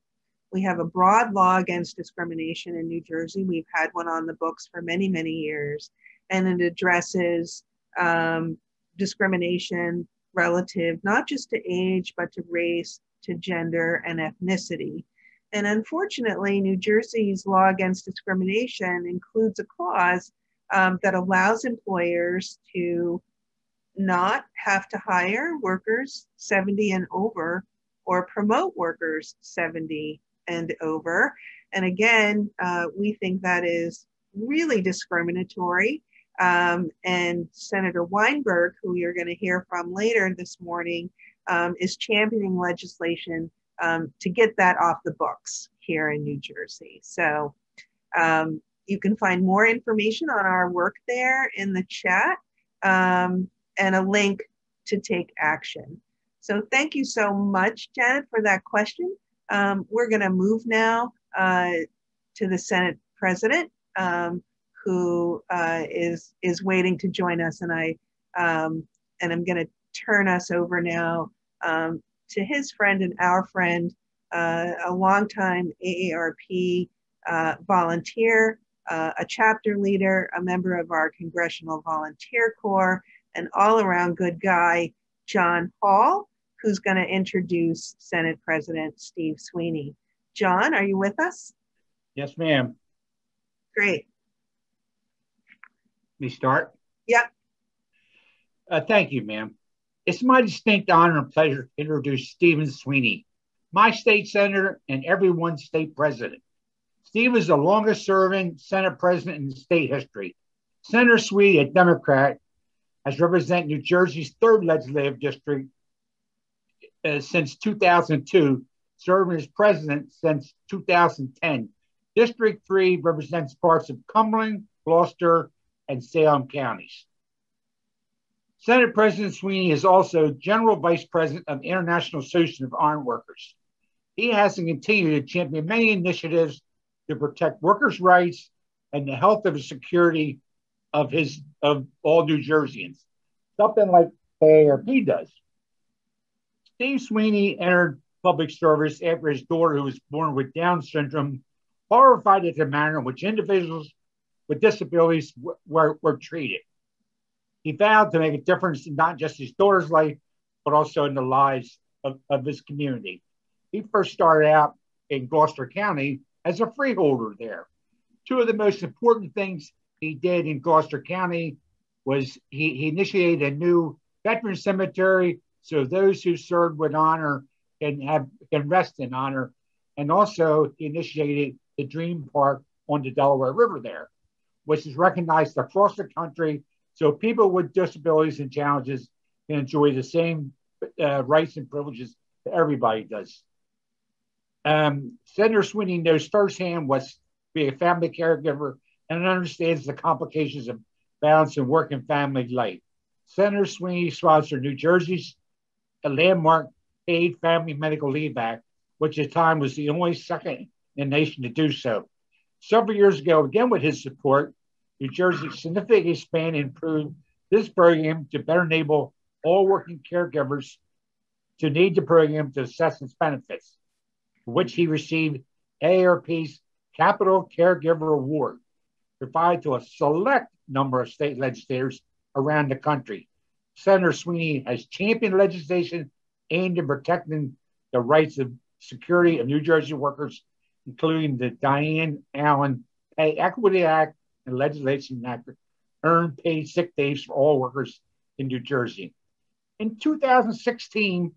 We have a broad law against discrimination in New Jersey. We've had one on the books for many, many years, and it addresses discrimination relative not just to age, but to race, to gender, and ethnicity. And unfortunately, New Jersey's law against discrimination includes a clause that allows employers to not have to hire workers 70 and over or promote workers 70 and over. And again, we think that is really discriminatory. And Senator Weinberg, who you're going to hear from later this morning, is championing legislation to get that off the books here in New Jersey. So you can find more information on our work there in the chat, and a link to take action. So thank you so much, Janet, for that question. We're going to move now to the Senate President, who is waiting to join us, and I'm going to turn us over now to his friend and our friend, a longtime AARP volunteer, a chapter leader, a member of our Congressional Volunteer Corps, an all-around good guy, John Hall, who's going to introduce Senate President Steve Sweeney. John, are you with us? Yes, ma'am. Great. Let me start? Yep. Thank you, ma'am. It's my distinct honor and pleasure to introduce Stephen Sweeney, my state senator and everyone's state president. Steve is the longest serving Senate president in state history. Senator Sweeney, a Democrat, has represented New Jersey's 3rd legislative district since 2002, serving as president since 2010. District 3 represents parts of Cumberland, Gloucester, and Salem counties. Senate President Sweeney is also General Vice President of the International Association of Iron Workers. He has and continues to champion many initiatives to protect workers' rights and the health and security of all New Jerseyans, something like the AARP does. Steve Sweeney entered public service after his daughter, who was born with Down syndrome, horrified at the manner in which individuals with disabilities were treated. He vowed to make a difference in not just his daughter's life, but also in the lives of his community. He first started out in Gloucester County as a freeholder there. Two of the most important things he did in Gloucester County was he initiated a new veteran cemetery so those who served with honor can rest in honor. And also he initiated the Dream Park on the Delaware River there, which is recognized across the country so people with disabilities and challenges can enjoy the same rights and privileges that everybody does. Senator Sweeney knows firsthand what's being a family caregiver and understands the complications of balancing work and family life. Senator Sweeney sponsored New Jersey's landmark paid Family Medical Leave Act, which at the time was the only second in the nation to do so. Several years ago, again with his support, New Jersey significantly expanded and improved this program to better enable all working caregivers to need the program to assess its benefits, for which he received AARP's Capital Caregiver Award, provided to a select number of state legislators around the country. Senator Sweeney has championed legislation aimed at protecting the rights of security of New Jersey workers, including the Diane Allen Pay Equity Act and legislation that earned paid sick days for all workers in New Jersey. In 2016,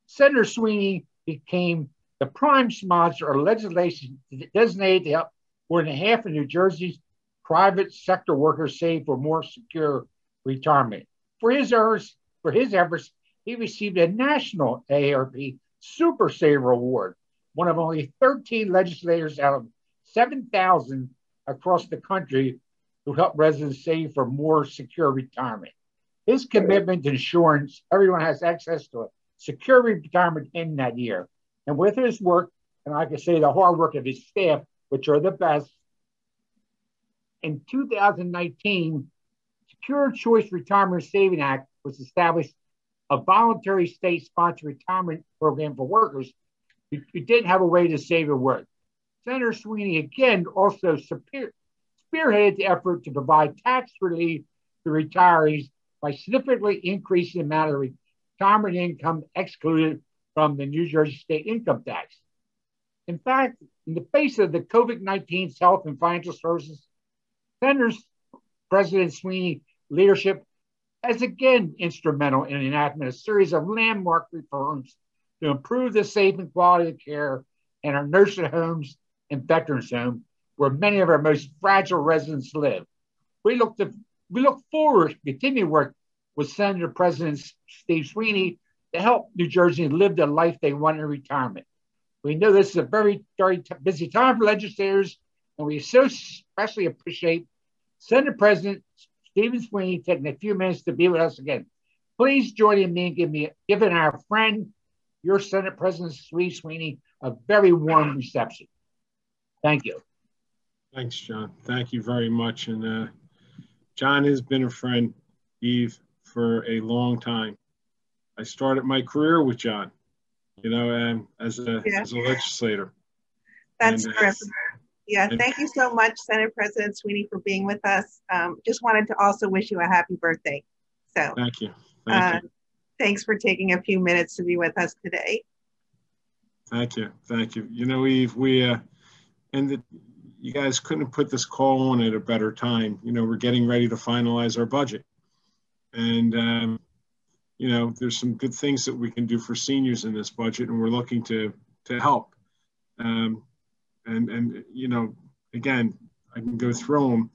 Senator Sweeney became the prime sponsor of legislation designated to help more than half of New Jersey's private sector workers save for more secure retirement. For his efforts, he received a national AARP Super Saver Award, one of only 13 legislators out of 7,000 across the country who help residents save for more secure retirement. His commitment to ensuring everyone has access to a secure retirement in that year. And with his work, and I can say the hard work of his staff, which are the best, in 2019, Secure Choice Retirement Saving Act was established, a voluntary state-sponsored retirement program for workers who didn't have a way to save or work. Senator Sweeney, again, also spearheaded the effort to provide tax relief to retirees by significantly increasing the amount of retirement income excluded from the New Jersey state income tax. In fact, in the face of the COVID-19 health and financial services, Senator President Sweeney leadership has again instrumental in enacting a series of landmark reforms to improve the safe and quality of care in our nursing homes and veterans homes, where many of our most fragile residents live. We look forward to continue to work with Senator President Steve Sweeney to help New Jerseyans live the life they want in retirement. We know this is a very, very busy time for legislators, and we so especially appreciate Senator President Stephen Sweeney taking a few minutes to be with us again. Please join me in giving our friend, your Senate President Steve Sweeney, a very warm reception. Thank you. Thanks, John. Thank you very much. And John has been a friend, Eve, for a long time. I started my career with John, you know, as a legislator. That's terrific. Yeah, thank you so much, Senate President Sweeney, for being with us. Just wanted to also wish you a happy birthday. So thank you. Thank you. Thanks for taking a few minutes to be with us today. Thank you. Thank you. You know, Eve, you guys couldn't have put this call on at a better time. You know, we're getting ready to finalize our budget. And, you know, there's some good things that we can do for seniors in this budget, and we're looking to help. And you know, again, I can go through them.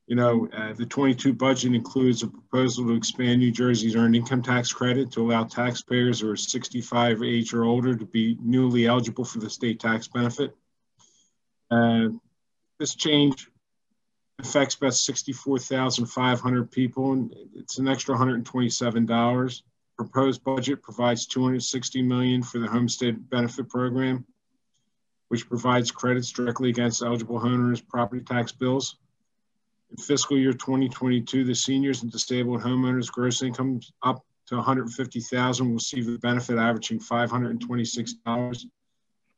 You know, the 22 budget includes a proposal to expand New Jersey's earned income tax credit to allow taxpayers who are 65 age or older to be newly eligible for the state tax benefit. This change affects about 64,500 people, and it's an extra $127. Proposed budget provides $260 million for the Homestead Benefit Program, which provides credits directly against eligible homeowners' property tax bills. In fiscal year 2022, the seniors and disabled homeowners' gross incomes up to $150,000 will receive the benefit averaging $526.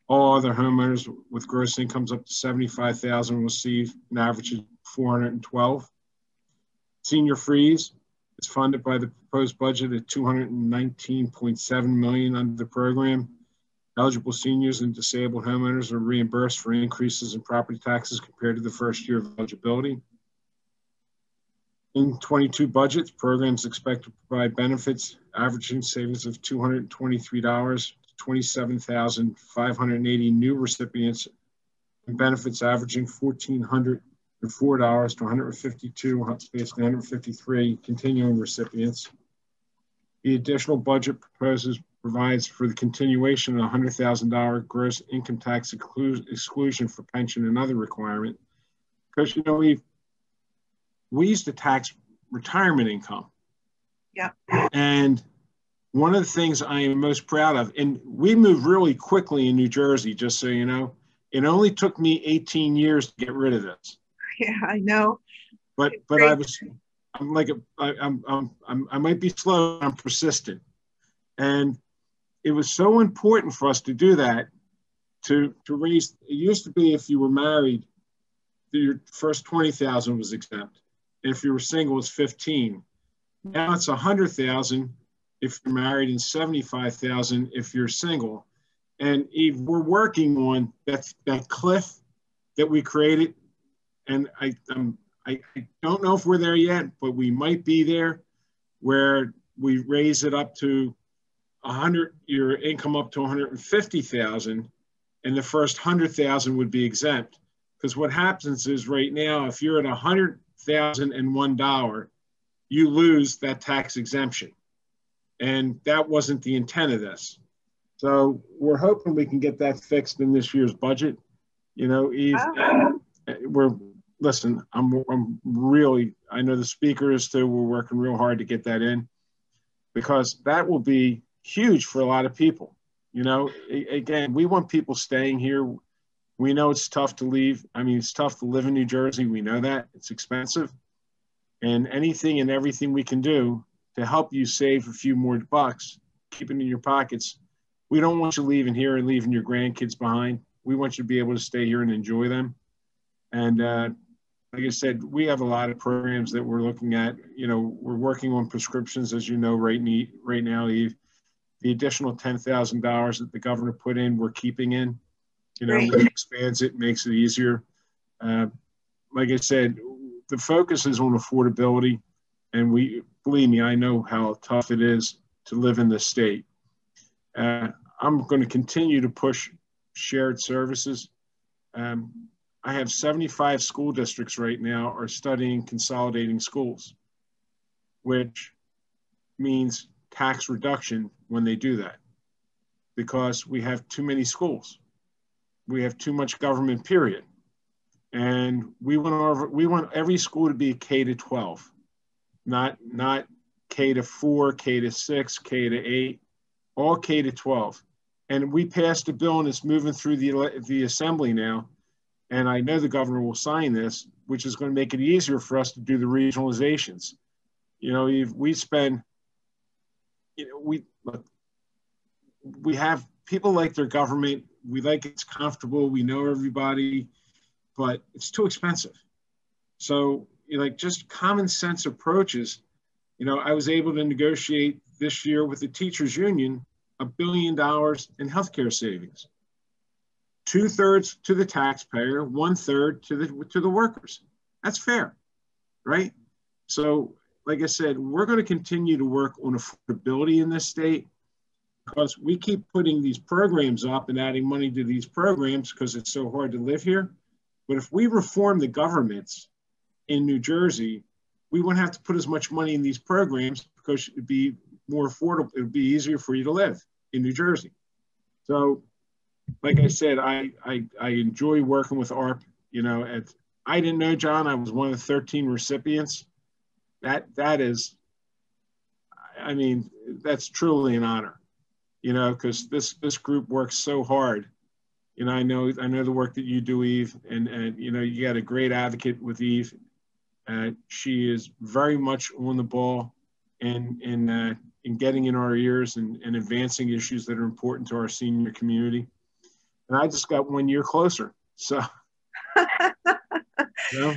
All other homeowners with gross incomes up to $75,000 will receive an average of $412. Senior freeze is funded by the proposed budget at $219.7 million under the program. Eligible seniors and disabled homeowners are reimbursed for increases in property taxes compared to the first year of eligibility. In 22 budget, the program is expected to provide benefits averaging savings of $223 to 27,580 new recipients and benefits averaging $1,404 to 152, basically 153 continuing recipients. The additional budget provides for the continuation of a $100,000 gross income tax exclusion for pension and other requirement. Because, you know, we used to tax retirement income. Yeah. And one of the things I am most proud of, and we moved really quickly in New Jersey, just so you know, it only took me 18 years to get rid of this. Yeah, I know. But I'm like, I might be slow, I'm persistent. And it was so important for us to do that, to raise, it used to be if you were married, your first 20,000 was exempt. If you were single, it's 15. Now it's 100,000 if you're married and 75,000 if you're single. And Eve, we're working on that cliff that we created. And I don't know if we're there yet, but we might be there, where we raise it up to 100, your income up to 150,000, and the first 100,000 would be exempt. Because what happens is right now, if you're at $100,001, you lose that tax exemption. And that wasn't the intent of this. So we're hoping we can get that fixed in this year's budget. You know, Eve, listen, I'm really, I know the speaker is too, we're working real hard to get that in, because that will be huge for a lot of people. You know, again, we want people staying here. We know it's tough to leave. I mean, it's tough to live in New Jersey. We know that. It's expensive. And anything and everything we can do to help you save a few more bucks, keep it in your pockets. We don't want you leaving here and leaving your grandkids behind. We want you to be able to stay here and enjoy them. And like I said, we have a lot of programs that we're looking at. You know, we're working on prescriptions, as you know, right now, Eve. The additional $10,000 that the governor put in, we're keeping in. You know, when it expands it, makes it easier. Like I said, the focus is on affordability. And believe me, I know how tough it is to live in this state. I'm going to continue to push shared services. I have 75 school districts right now are studying consolidating schools, which means tax reduction when they do that, because we have too many schools. We have too much government, period. And we want every school to be K to 12, not K to 4, K to 6, K to 8, all K to 12. And we passed a bill and it's moving through the assembly now. And I know the governor will sign this, which is going to make it easier for us to do the regionalizations. You know, we spend, you know, we have people like their government. We like it's comfortable. We know everybody, but it's too expensive. So, you know, like just common sense approaches. You know, I was able to negotiate this year with the teachers union $1 billion in healthcare savings. 2/3 to the taxpayer, 1/3 to the workers. That's fair, right? So, like I said, we're going to continue to work on affordability in this state, because we keep putting these programs up and adding money to these programs because it's so hard to live here. But if we reform the governments in New Jersey, we wouldn't have to put as much money in these programs because it'd be more affordable. It would be easier for you to live in New Jersey. So, like I said, I enjoy working with AARP. You know, I didn't know, John, I was one of the 13 recipients. That is, I mean, that's truly an honor, you know, because this group works so hard. You know, I know the work that you do, Eve, and you know, you got a great advocate with Eve. She is very much on the ball in getting in our ears and advancing issues that are important to our senior community. And I just got 1 year closer, so. You know,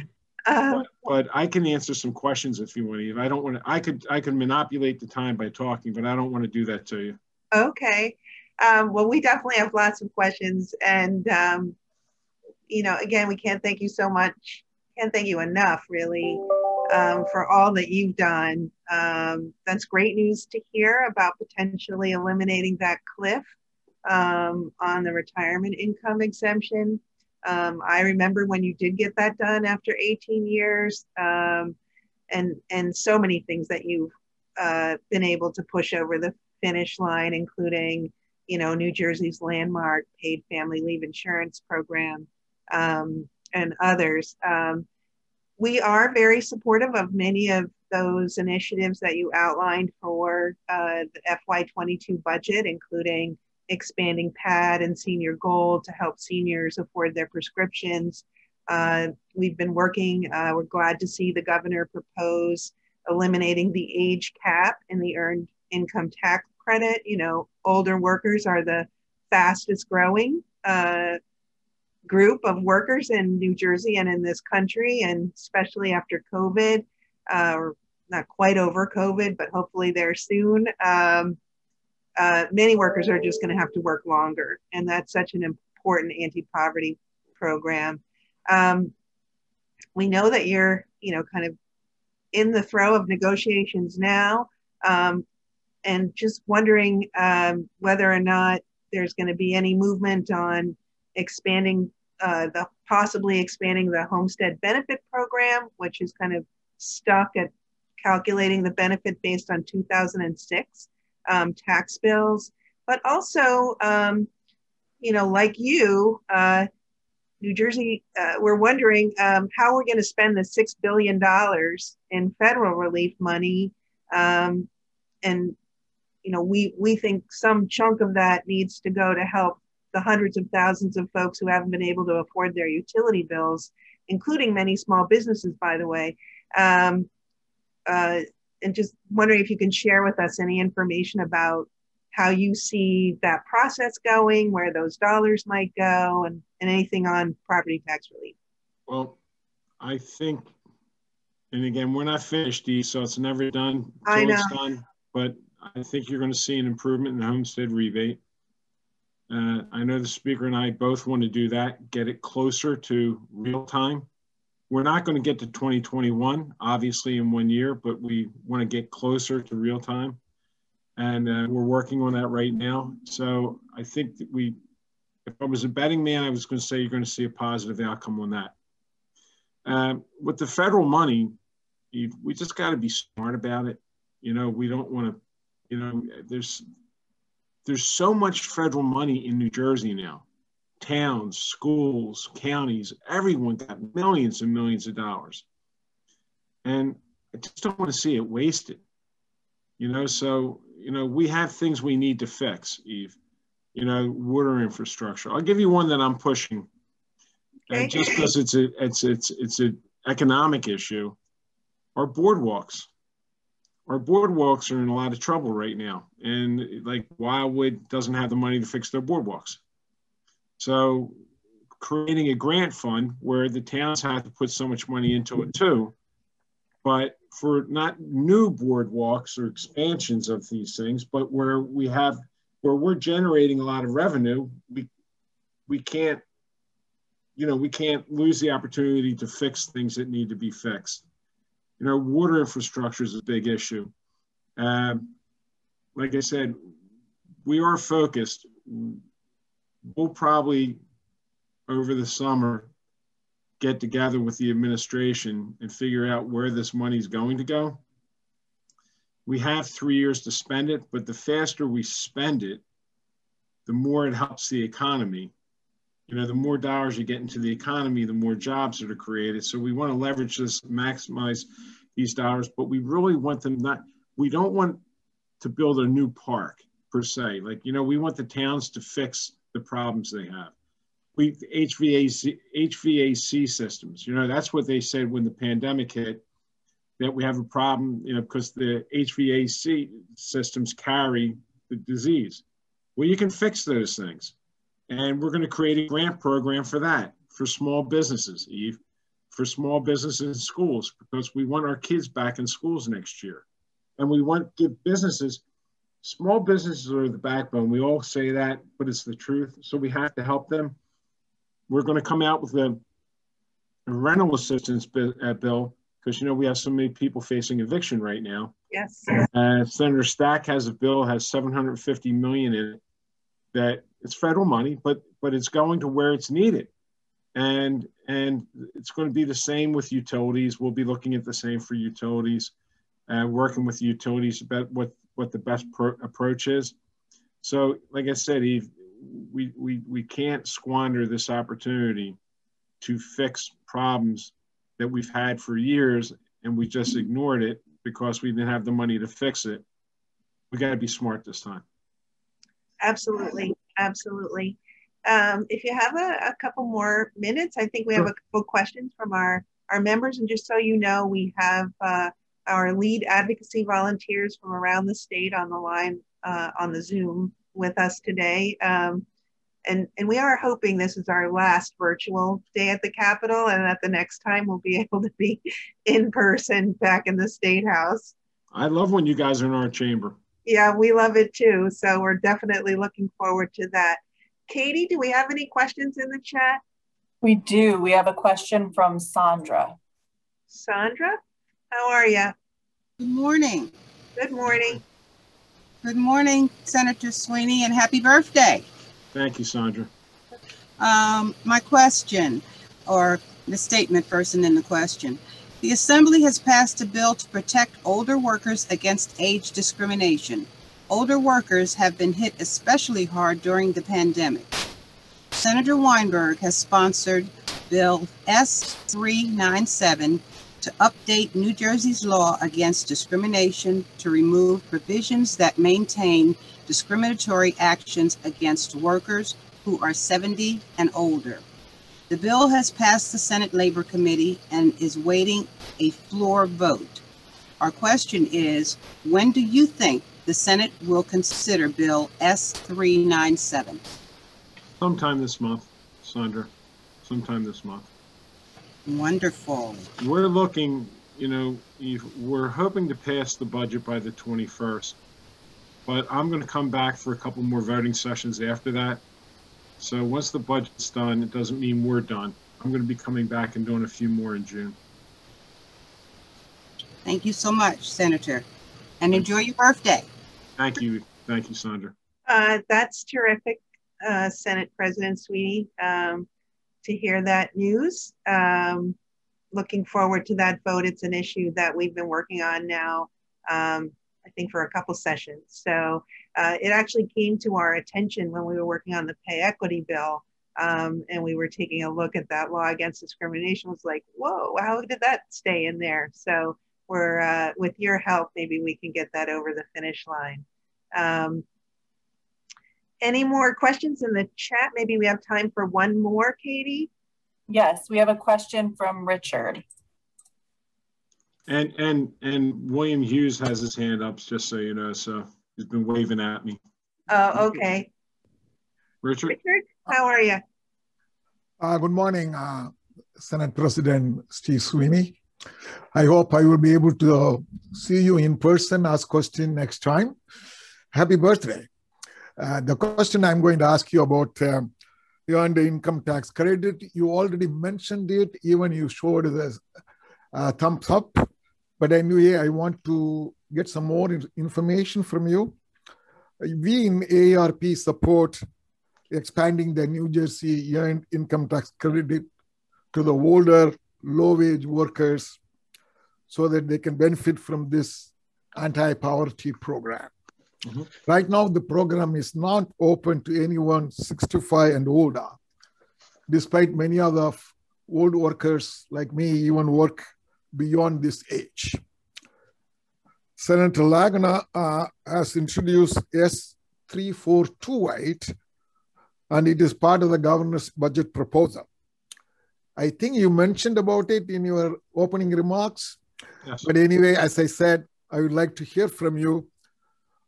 but I can answer some questions if you want to. I don't want to. I could manipulate the time by talking, but I don't want to do that to you. Okay. Well, we definitely have lots of questions, and you know, again, we can't thank you so much. Can't thank you enough, really, for all that you've done. That's great news to hear about potentially eliminating that cliff on the retirement income exemption. I remember when you did get that done after 18 years, and so many things that you've been able to push over the finish line, including, you know, New Jersey's landmark paid family leave insurance program, and others. We are very supportive of many of those initiatives that you outlined for the FY22 budget, including expanding PAD and Senior Gold to help seniors afford their prescriptions. We've been working, we're glad to see the governor propose eliminating the age cap in the earned income tax credit. You know, older workers are the fastest growing group of workers in New Jersey and in this country, and especially after COVID, or not quite over COVID, but hopefully there soon. Many workers are just going to have to work longer, and that's such an important anti-poverty program. We know that you're, you know, kind of in the throe of negotiations now, and just wondering whether or not there's going to be any movement on expanding, possibly expanding the Homestead Benefit Program, which is kind of stuck at calculating the benefit based on 2006 tax bills. But also, you know, like you, New Jersey, we're wondering how we're going to spend the $6 billion in federal relief money. And, you know, we think some chunk of that needs to go to help the hundreds of thousands of folks who haven't been able to afford their utility bills, including many small businesses, by the way. And just wondering if you can share with us any information about how you see that process going, where those dollars might go, and anything on property tax relief. Well, I think, and again, we're not finished, Dee, so it's never done until it's done, but I think you're going to see an improvement in the Homestead Rebate. I know the Speaker and I both want to do that, get it closer to real time. We're not going to get to 2021, obviously, in 1 year, but we want to get closer to real time. And we're working on that right now. So I think that if I was a betting man, I was going to say you're going to see a positive outcome on that. With the federal money, we just got to be smart about it. You know, we don't want to, you know, there's so much federal money in New Jersey now. Towns, schools, counties, everyone got millions and millions of dollars. And I just don't want to see it wasted. You know, so, you know, we have things we need to fix, Eve. You know, water infrastructure. I'll give you one that I'm pushing. Okay. And just because it's an economic issue. Our boardwalks. Our boardwalks are in a lot of trouble right now. And like Wildwood doesn't have the money to fix their boardwalks. So creating a grant fund where the towns have to put so much money into it too, but for not new boardwalks or expansions of these things, but where we're generating a lot of revenue, we can't, you know, we can't lose the opportunity to fix things that need to be fixed. You know, water infrastructure is a big issue. Like I said, we are focused. We'll probably, over the summer, get together with the administration and figure out where this money is going to go. We have 3 years to spend it, but the faster we spend it, the more it helps the economy. You know, the more dollars you get into the economy, the more jobs that are created. So we want to leverage this, maximize these dollars, but we really want them we don't want to build a new park per se. Like, you know, we want the towns to fix the problems they have. HVAC systems, you know, that's what they said when the pandemic hit, that we have a problem, you know, because the HVAC systems carry the disease. Well, you can fix those things. And we're going to create a grant program for that, for small businesses, Eve, for small businesses and schools, because we want our kids back in schools next year. And we want to give businesses, small businesses are the backbone. We all say that, but it's the truth. So we have to help them. We're going to come out with a rental assistance bill, because, you know, we have so many people facing eviction right now. Yes. Senator Stack has a bill, has $750 million in it, that it's federal money, but it's going to where it's needed. And it's going to be the same with utilities. We'll be looking at the same for utilities, working with utilities about what the best approach is. So, like I said, Eve, we can't squander this opportunity to fix problems that we've had for years, and we just ignored it because we didn't have the money to fix it. We got to be smart this time. Absolutely, absolutely. If you have a couple more minutes, I think we have a couple questions from our members. And just so you know, we have our lead advocacy volunteers from around the state on the line on the Zoom with us today. And we are hoping this is our last virtual day at the Capitol, and that the next time we'll be able to be in person back in the State House. I love when you guys are in our chamber. Yeah, we love it too. So we're definitely looking forward to that. Katie, do we have any questions in the chat? We do. We have a question from Sandra. Sandra, how are you? Good morning. Good morning. Good morning, Senator Sweeney, and happy birthday. Thank you, Sandra. My question, or the statement first and then the question. The Assembly has passed a bill to protect older workers against age discrimination. Older workers have been hit especially hard during the pandemic. Senator Weinberg has sponsored Bill S-397 to update New Jersey's law against discrimination to remove provisions that maintain discriminatory actions against workers who are 70 and older. The bill has passed the Senate Labor Committee and is waiting a floor vote. Our question is, when do you think the Senate will consider Bill S-397? Sometime this month, Sandra. Sometime this month. Wonderful. We're looking, we're hoping to pass the budget by the 21st, but I'm going to come back for a couple more voting sessions after that. So once the budget's done, it doesn't mean we're done. I'm going to be coming back and doing a few more in June. Thank you so much, Senator, and enjoy your birthday. Thank you. Thank you, Sandra. That's terrific, Senate President Sweeney, to hear that news. Looking forward to that vote. It's an issue that we've been working on now, I think for a couple sessions. So it actually came to our attention when we were working on the pay equity bill, and we were taking a look at that law against discrimination. It was like, whoa, how did that stay in there? So we're, with your help, maybe we can get that over the finish line. Any more questions in the chat? Maybe we have time for one more, Katie? Yes, we have a question from Richard. And William Hughes has his hand up, just so you know, so he's been waving at me. Oh, okay. Richard? Richard, how are you? Good morning, Senate President Steve Sweeney. I hope I will be able to see you in person, ask question next time. Happy birthday. The question I'm going to ask you about earned income tax credit, you already mentioned it, even you showed the thumbs up. But anyway, I want to get some more information from you. We in AARP support expanding the New Jersey earned income tax credit to the older, low-wage workers so that they can benefit from this anti-poverty program. Mm-hmm. Right now, the program is not open to anyone 65 and older, despite many other old workers like me even work beyond this age. Senator Lagana has introduced S-3428, and it is part of the governor's budget proposal. I think you mentioned about it in your opening remarks. Yes. But anyway, as I said, I would like to hear from you.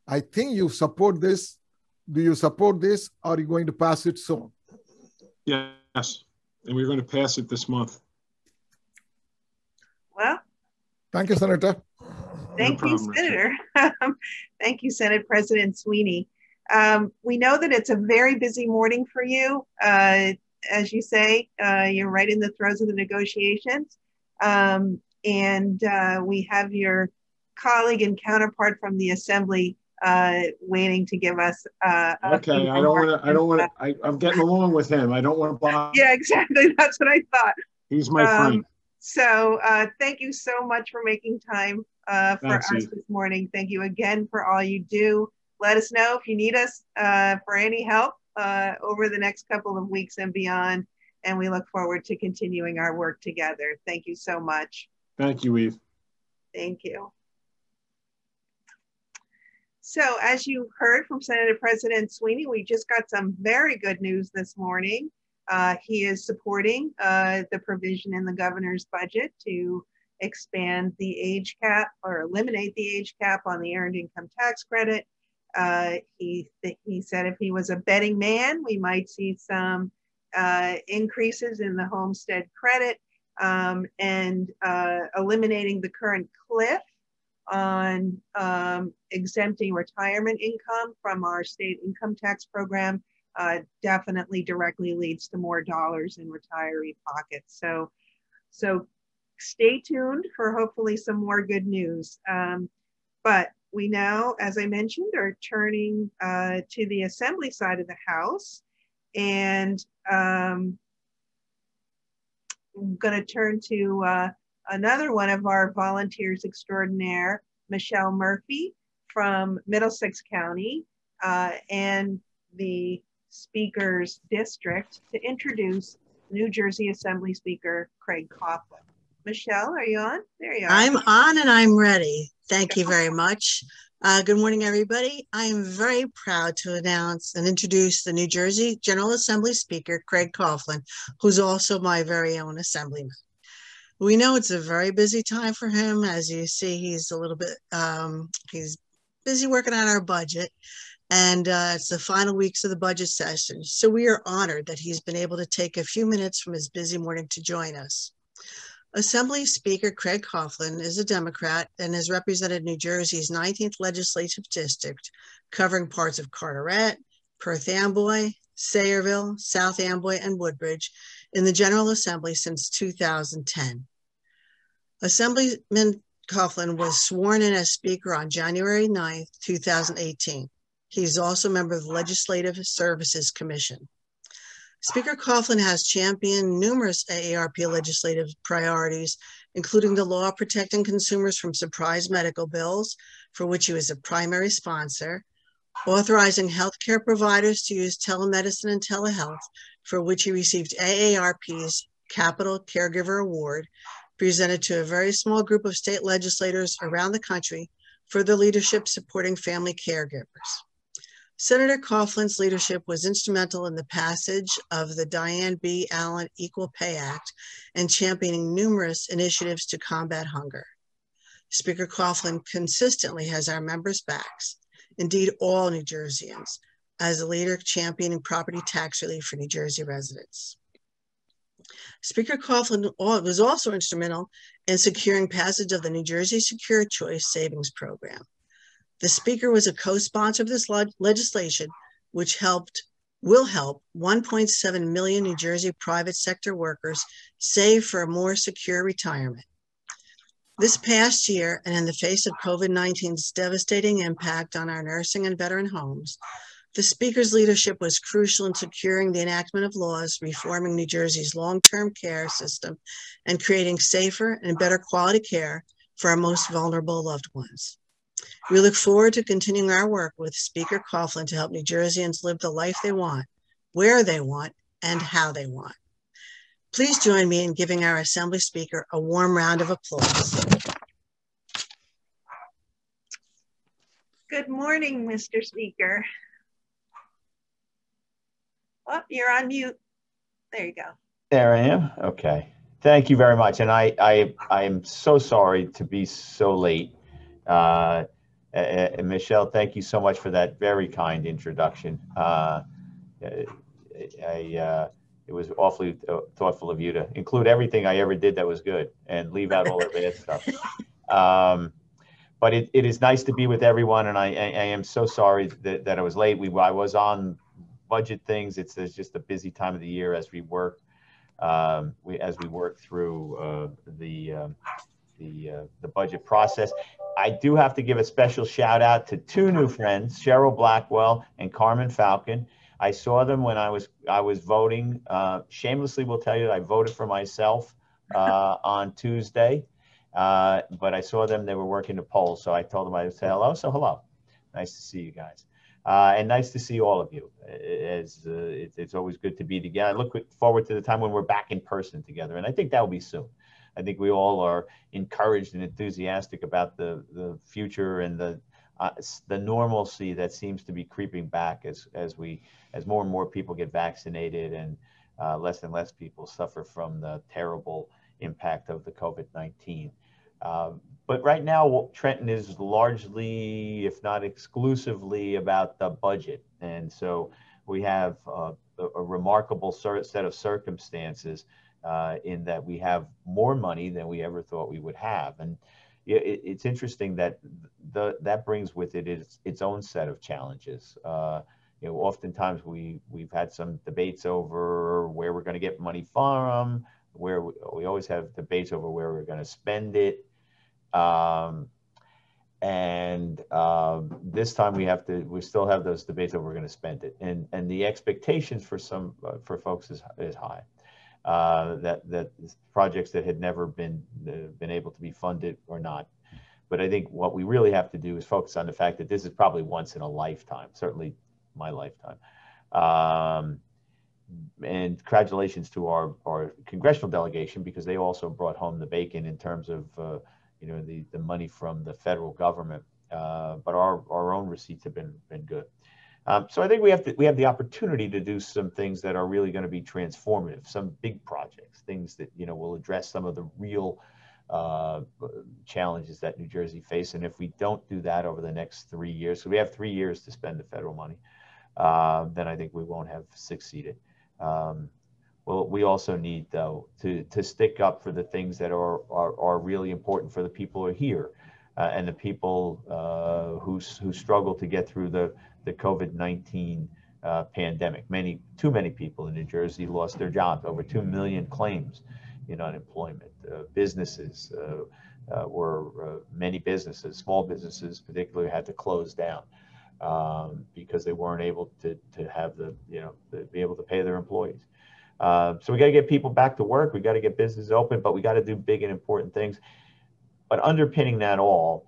I think you support this. Do you support this? Or are you going to pass it soon? Yes, and we're going to pass it this month. Well, thank you, Senator. Thank you, Senator. Thank you, Senate President Sweeney. We know that it's a very busy morning for you. As you say, you're right in the throes of the negotiations. And we have your colleague and counterpart from the Assembly waiting to give us. Okay, I don't want to. I'm getting along with him. I don't want to block. Yeah, exactly. That's what I thought. He's my friend. So thank you so much for making time for us this morning. Thank you again for all you do. Let us know if you need us for any help over the next couple of weeks and beyond. And we look forward to continuing our work together. Thank you so much. Thank you, Eve. Thank you. So as you heard from Senate President Sweeney, we just got some very good news this morning. He is supporting the provision in the governor's budget to expand the age cap or eliminate the age cap on the earned income tax credit. He said if he was a betting man, we might see some increases in the homestead credit and eliminating the current cliff on exempting retirement income from our state income tax program definitely directly leads to more dollars in retiree pockets. So stay tuned for hopefully some more good news. But we now, as I mentioned, are turning to the Assembly side of the House. And I'm going to turn to another one of our volunteers extraordinaire, Michelle Murphy from Middlesex County and the Speaker's District to introduce New Jersey Assembly Speaker Craig Coughlin. Michelle, are you on? There you are. I'm on and I'm ready. Thank you very much. Good morning, everybody. I am very proud to announce and introduce the New Jersey General Assembly Speaker, Craig Coughlin, who's also my very own Assemblyman. We know it's a very busy time for him. As you see, he's a little bit, he's busy working on our budget. And it's the final weeks of the budget session. So we are honored that he's been able to take a few minutes from his busy morning to join us. Assembly Speaker Craig Coughlin is a Democrat and has represented New Jersey's 19th Legislative District, covering parts of Carteret, Perth Amboy, Sayreville, South Amboy, and Woodbridge in the General Assembly since 2010. Assemblyman Coughlin was sworn in as Speaker on January 9th, 2018. He's also a member of the Legislative Services Commission. Speaker Coughlin has championed numerous AARP legislative priorities, including the law protecting consumers from surprise medical bills, for which he was a primary sponsor, authorizing healthcare providers to use telemedicine and telehealth, for which he received AARP's Capital Caregiver Award, presented to a very small group of state legislators around the country for their leadership supporting family caregivers. Senator Coughlin's leadership was instrumental in the passage of the Diane B. Allen Equal Pay Act and championing numerous initiatives to combat hunger. Speaker Coughlin consistently has our members' backs, indeed all New Jerseyans, as a leader championing property tax relief for New Jersey residents. Speaker Coughlin was also instrumental in securing passage of the New Jersey Secure Choice Savings Program. The Speaker was a co-sponsor of this legislation, which will help 1.7 million New Jersey private sector workers save for a more secure retirement. This past year, and in the face of COVID-19's devastating impact on our nursing and veteran homes, the Speaker's leadership was crucial in securing the enactment of laws reforming New Jersey's long-term care system and creating safer and better quality care for our most vulnerable loved ones. We look forward to continuing our work with Speaker Coughlin to help New Jerseyans live the life they want, where they want, and how they want. Please join me in giving our Assembly Speaker a warm round of applause. Good morning, Mr. Speaker. Oh, you're on mute. There you go. There I am. Okay. Thank you very much. And I am so sorry to be so late. Michelle, thank you so much for that very kind introduction. It was awfully thoughtful of you to include everything I ever did that was good and leave out all the bad stuff. But it is nice to be with everyone, and I am so sorry that I was late. I was on budget things. It's just a busy time of the year as we work through the budget process. I do have to give a special shout out to two new friends, Cheryl Blackwell and Carmen Falcon. I saw them when I was voting. Shamelessly will tell you that I voted for myself on Tuesday, but I saw them, they were working the polls. So I told them I'd say hello. So hello, nice to see you guys. And nice to see all of you. It's always good to be together. I look forward to the time when we're back in person together. And I think that will be soon. I think we all are encouraged and enthusiastic about the future and the normalcy that seems to be creeping back as more and more people get vaccinated and less and less people suffer from the terrible impact of the COVID-19. But right now, Trenton is largely, if not exclusively, about the budget. And so we have a remarkable set of circumstances in that we have more money than we ever thought we would have. And it's interesting that that brings with it its own set of challenges. Oftentimes we've had some debates over where we're going to get money from, where we always have debates over where we're going to spend it. This time we still have those debates over we're going to spend it. And the expectations for folks is high. That projects that had never been able to be funded or not. But I think what we really have to do is focus on the fact that this is probably once in a lifetime, certainly my lifetime. And congratulations to our congressional delegation, because they also brought home the bacon in terms of the money from the federal government. But our own receipts have been good. So I think we have the opportunity to do some things that are really going to be transformative, some big projects, things that will address some of the real challenges that New Jersey faces. And if we don't do that over the next 3 years, so we have 3 years to spend the federal money, then I think we won't have succeeded. Well, we also need, though, to stick up for the things that are really important for the people who are here and the people who struggle to get through the COVID-19 pandemic. Too many people in New Jersey lost their jobs. Over 2 million claims in unemployment. Businesses many businesses, small businesses particularly, had to close down because they weren't able to have be able to pay their employees. So we got to get people back to work. We got to get businesses open, but we got to do big and important things. But underpinning that all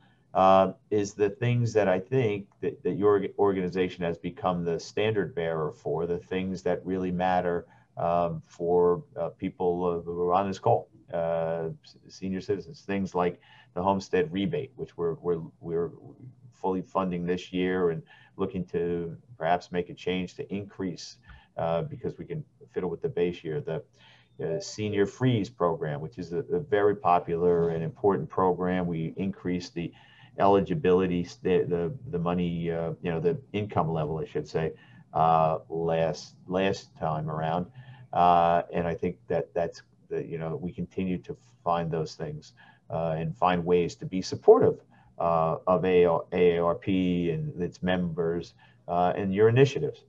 is the things that I think that your organization has become the standard bearer for, the things that really matter for people who are on this call, senior citizens, things like the Homestead Rebate, which we're fully funding this year and looking to perhaps make a change to increase because we can fiddle with the base year. The Senior Freeze program, which is a very popular and important program. We increased the eligibility, the money, the income level, I should say, last time around. And I think that's we continue to find those things and find ways to be supportive of AARP and its members and your initiatives.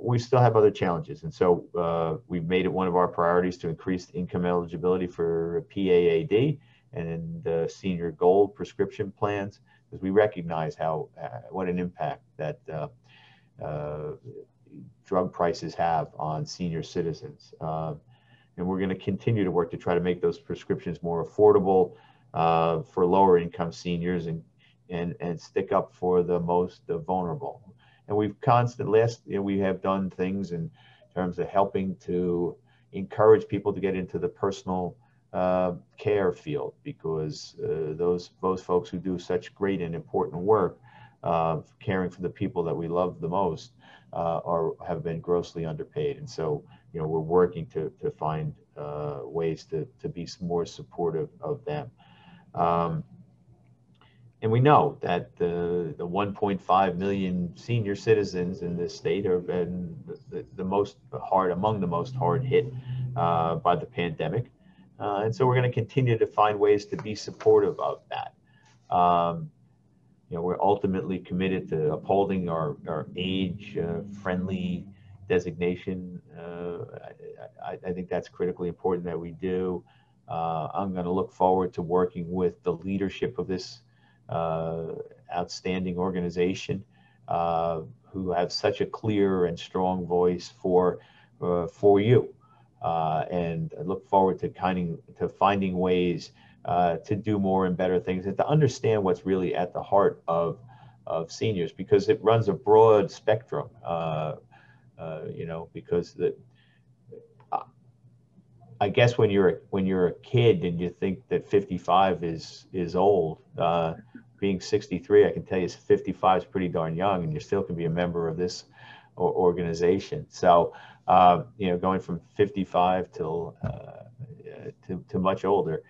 We still have other challenges. And so we've made it one of our priorities to increase income eligibility for PAAD and senior gold prescription plans, because we recognize what an impact that drug prices have on senior citizens. And we're going to continue to work to try to make those prescriptions more affordable for lower income seniors and stick up for the most vulnerable. And we've we have done things in terms of helping to encourage people to get into the personal care field, because those folks who do such great and important work caring for the people that we love the most have been grossly underpaid. And so we're working to find ways to be more supportive of them. And we know that the 1.5 million senior citizens in this state have been among the most hard hit by the pandemic. And so we're going to continue to find ways to be supportive of that. We're ultimately committed to upholding our age-friendly designation. I think that's critically important that we do. I'm going to look forward to working with the leadership of this outstanding organization, who have such a clear and strong voice for you. And I look forward to finding ways to do more and better things, and to understand what's really at the heart of seniors, because it runs a broad spectrum. Because I guess when you're a kid and you think that 55 is old, being 63, I can tell you 55 is pretty darn young, and you still can be a member of this organization. So, going from 55 to much older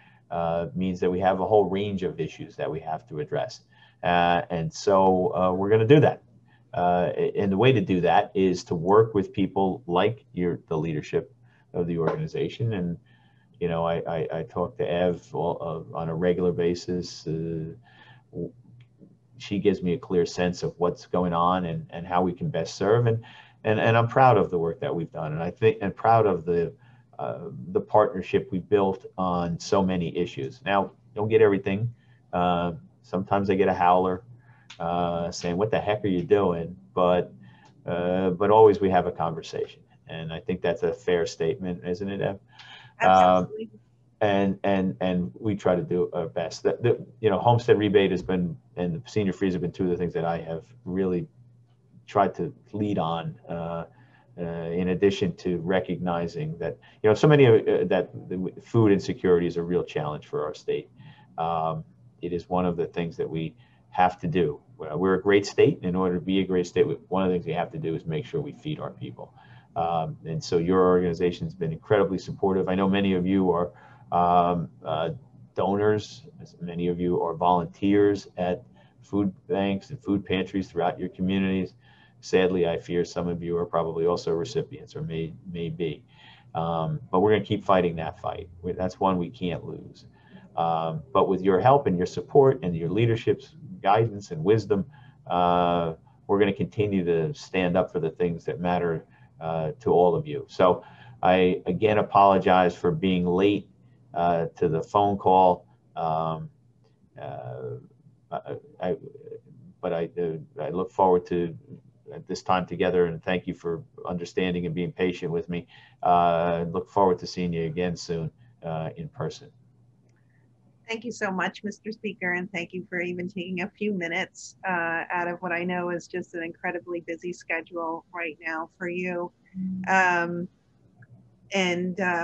means that we have a whole range of issues that we have to address. And so we're going to do that. And the way to do that is to work with people like the leadership of the organization. And, I talk to Ev on a regular basis. She gives me a clear sense of what's going on and how we can best serve. And I'm proud of the work that we've done. And proud of the partnership we built on so many issues. Now, don't get everything. Sometimes I get a howler saying, "What the heck are you doing?" But always we have a conversation, and I think that's a fair statement, isn't it, Ev? Absolutely. And we try to do our best. Homestead Rebate has been, and the senior freeze have been two of the things that I have really tried to lead on. In addition to recognizing that, so many that the food insecurity is a real challenge for our state. It is one of the things that we have to do. We're a great state. In order to be a great state, one of the things we have to do is make sure we feed our people. And so your organization has been incredibly supportive. I know many of you are donors. Many of you are volunteers at food banks and food pantries throughout your communities. Sadly, I fear some of you are probably also recipients or may be. But we're going to keep fighting that fight. That's one we can't lose. But with your help and your support and your leadership's guidance and wisdom, we're going to continue to stand up for the things that matter to all of you. So I again apologize for being late to the phone call. But I look forward to this time together, and thank you for understanding and being patient with me. Look forward to seeing you again soon in person. Thank you so much, Mr. Speaker, and thank you for even taking a few minutes out of what I know is just an incredibly busy schedule right now for you.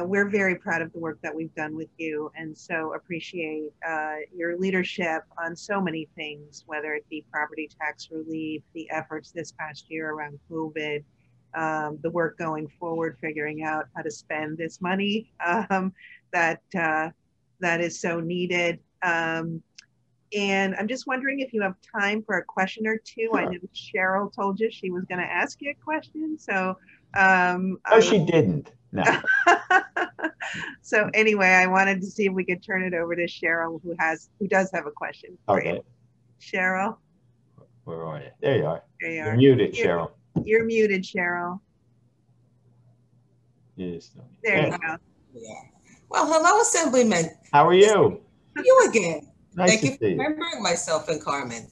We're very proud of the work that we've done with you, and so appreciate your leadership on so many things, whether it be property tax relief, the efforts this past year around COVID, the work going forward, figuring out how to spend this money that is so needed. And I'm just wondering if you have time for a question or two. Sure. I know Cheryl told you she was going to ask you a question, so. She didn't. No. So anyway, I wanted to see if we could turn it over to Cheryl, who does have a question for you. Cheryl. Where are you? There you are. There you are. You're muted, Cheryl. You're muted, Cheryl. Yes. There you go. Yeah. Well, hello, Assemblyman. How are you? You again. Nice Thank to you see for you. remembering myself and Carmen.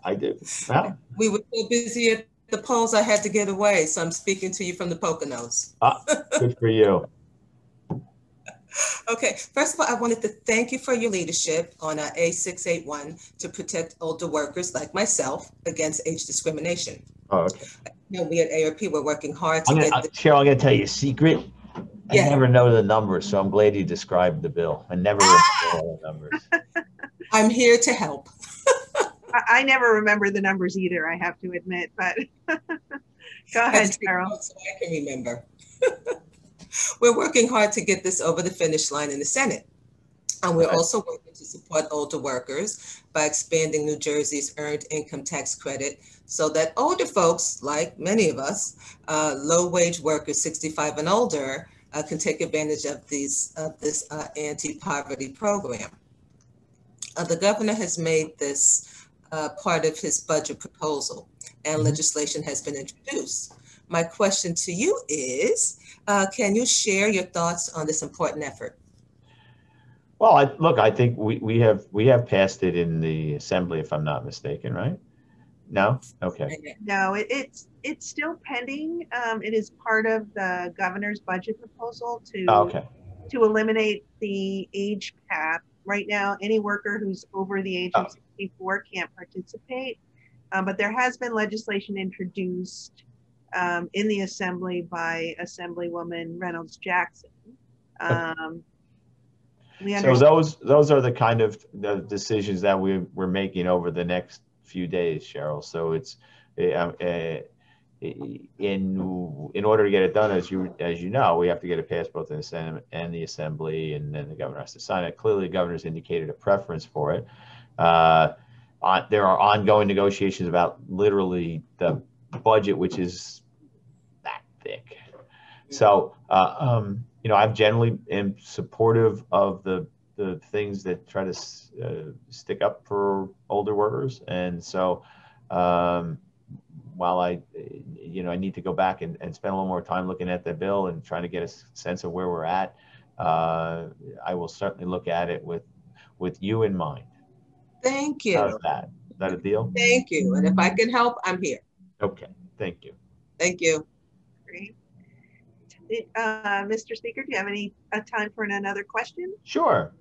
I do. Well, we were so busy at the polls, I had to get away, so I'm speaking to you from the Poconos. Good for you. Okay, first of all, I wanted to thank you for your leadership on A681 to protect older workers like myself against age discrimination. Oh, okay. We at AARP, we're working hard to Cheryl, I'm going to tell you a secret. I never know the numbers, so I'm glad you described the bill. I never remember all the numbers. I'm here to help. I never remember the numbers either, I have to admit, but go ahead, Cheryl. So I can remember. We're working hard to get this over the finish line in the Senate. And we're also working to support older workers by expanding New Jersey's earned income tax credit so that older folks, like many of us, low-wage workers 65 and older, can take advantage of this anti-poverty program. The governor has made this part of his budget proposal, and legislation has been introduced. My question to you is, can you share your thoughts on this important effort? Well, look, I think we have passed it in the Assembly, if I'm not mistaken, right? No? Okay. No, it's still pending. It is part of the governor's budget proposal to eliminate the age cap. Right now, any worker who's over the age of 64 can't participate. But there has been legislation introduced in the Assembly by Assemblywoman Reynolds Jackson. So those are the kind of the decisions that we're making over the next few days, Cheryl. So it's in order to get it done, as you know, we have to get it passed both in the Senate and the Assembly, and then the governor has to sign it. Clearly, the governor's indicated a preference for it. There are ongoing negotiations about literally the budget, which is that thick. So, you know, I generally am supportive of the things that try to stick up for older workers. And so, while I need to go back and spend a little more time looking at the bill and trying to get a sense of where we're at, I will certainly look at it with you in mind. Thank you. How's that? Is that a deal? Thank you. And if I can help, I'm here. Okay. Thank you. Thank you. Great. Mr. Speaker, do you have any time for another question? Sure.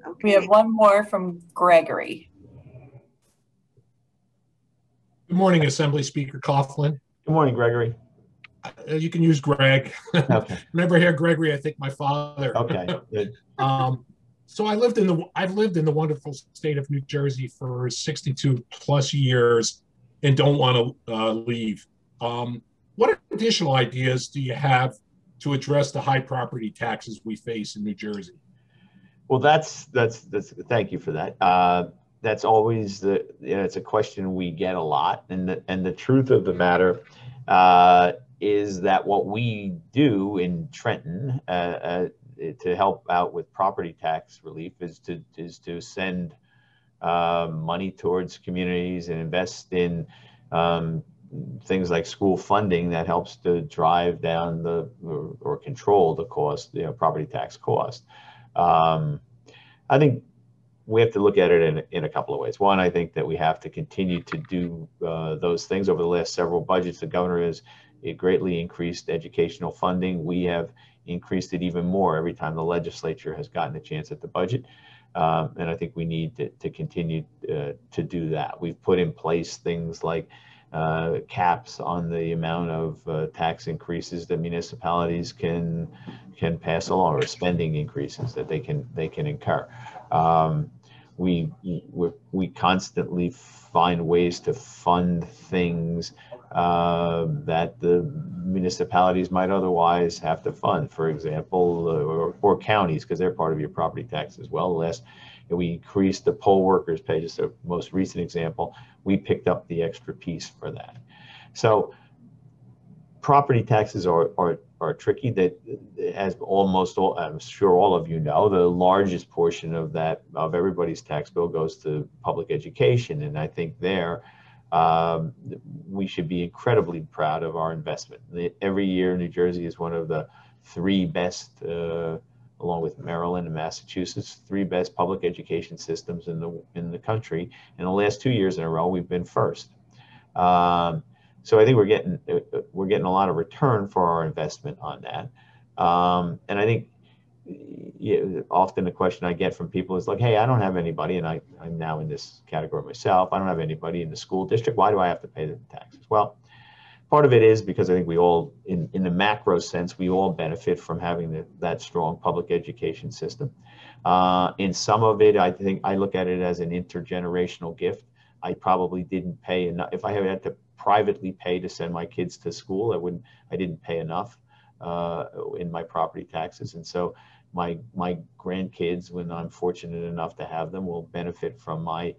Okay. We have one more from Gregory. Good morning, Assembly Speaker Coughlin. Good morning, Gregory. You can use Greg. Okay. Whenever I hear Gregory, I think my father. Okay. Good. So I've lived in the wonderful state of New Jersey for 62 plus years and don't want to leave. What additional ideas do you have to address the high property taxes we face in New Jersey? Well, that's thank you for that. That's always it's a question we get a lot, and the truth of the matter is that what we do in Trenton to help out with property tax relief is to send money towards communities and invest in things like school funding that helps to drive down or control the cost, property tax cost. I think we have to look at it in a couple of ways. One, I think that we have to continue to do those things. Over the last several budgets, the governor has greatly increased educational funding. We have increased it even more every time the legislature has gotten a chance at the budget. And I think we need to continue to do that. We've put in place things like caps on the amount of tax increases that municipalities can pass along, or spending increases that they can incur. We constantly find ways to fund things that the municipalities might otherwise have to fund, for example, or counties, because they're part of your property tax as well. We increased the poll workers pay, just a most recent example. We picked up the extra piece for that. So property taxes are tricky. That, as I'm sure all of you know, the largest portion of everybody's tax bill goes to public education, and I think we should be incredibly proud of our investment. Every year, New Jersey is one of the three best, along with Maryland and Massachusetts, three best public education systems in the country. In the last 2 years in a row, we've been first. So I think we're getting a lot of return for our investment on that. And I think often the question I get from people is like, hey, I don't have anybody, and I'm now in this category myself. I don't have anybody in the school district. Why do I have to pay the taxes? Well, part of it is because I think we all, in the macro sense, we all benefit from having that strong public education system. In some of it, I think I look at it as an intergenerational gift. I probably didn't pay enough. If I had to privately pay to send my kids to school, I didn't pay enough in my property taxes. And so my grandkids, when I'm fortunate enough to have them, will benefit from my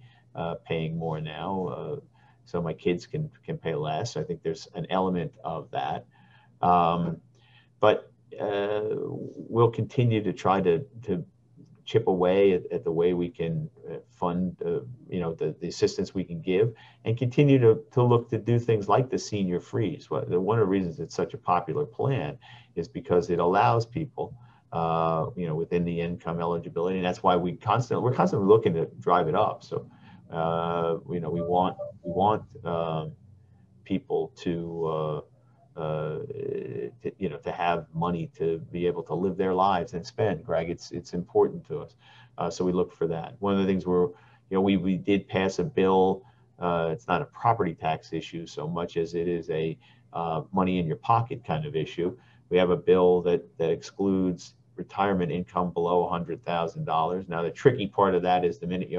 paying more now. So my kids can pay less. I think there's an element of that. But we'll continue to try to chip away at the way we can fund, the assistance we can give, and continue to look to do things like the senior freeze. One of the reasons it's such a popular plan is because it allows people you know, within the income eligibility. And that's why we're constantly looking to drive it up. So, you know, we want people to, you know, to have money to be able to live their lives and spend. Greg, it's important to us. So we look for that. One of the things you know, we did pass a bill. It's not a property tax issue so much as it is a money in your pocket kind of issue. We have a bill that excludes retirement income below $100,000. Now, the tricky part of that is the minute you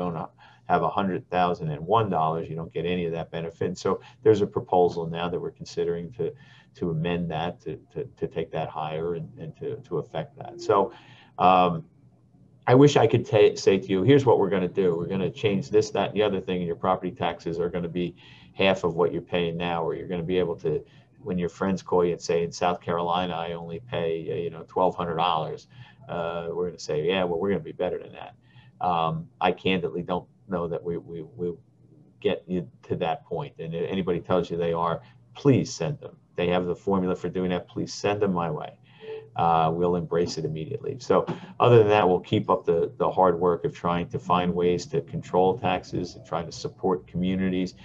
have $100,001, you don't get any of that benefit. And so there's a proposal now that we're considering to amend that, to take that higher and to affect that. So I wish I could say to you, here's what we're going to do. We're going to change this, that, and the other thing, and your property taxes are going to be half of what you're paying now, or you're going to be able to, when your friends call you and say, in South Carolina, I only pay, you know, $1,200, we're going to say, yeah, well, we're going to be better than that. I candidly don't know that we get you to that point. And if anybody tells you they are, please send them. They have the formula for doing that. Please send them my way. We'll embrace it immediately. So other than that, we'll keep up the hard work of trying to find ways to control taxes and trying to support communities.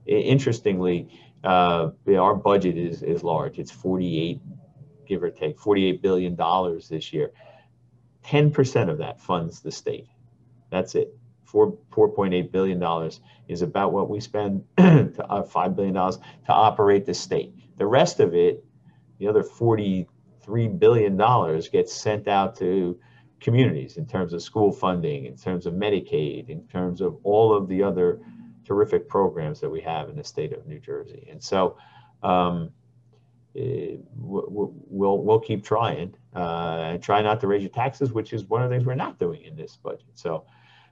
Interestingly, our budget is large. It's 48, give or take, $48 billion this year. 10% of that funds the state. That's it. $4.8 billion is about what we spend to $5 billion to operate the state. The rest of it, the other $43 billion, gets sent out to communities in terms of school funding, in terms of Medicaid, in terms of all of the other terrific programs that we have in the state of New Jersey. And so we'll keep trying and try not to raise your taxes, which is one of the things we're not doing in this budget. So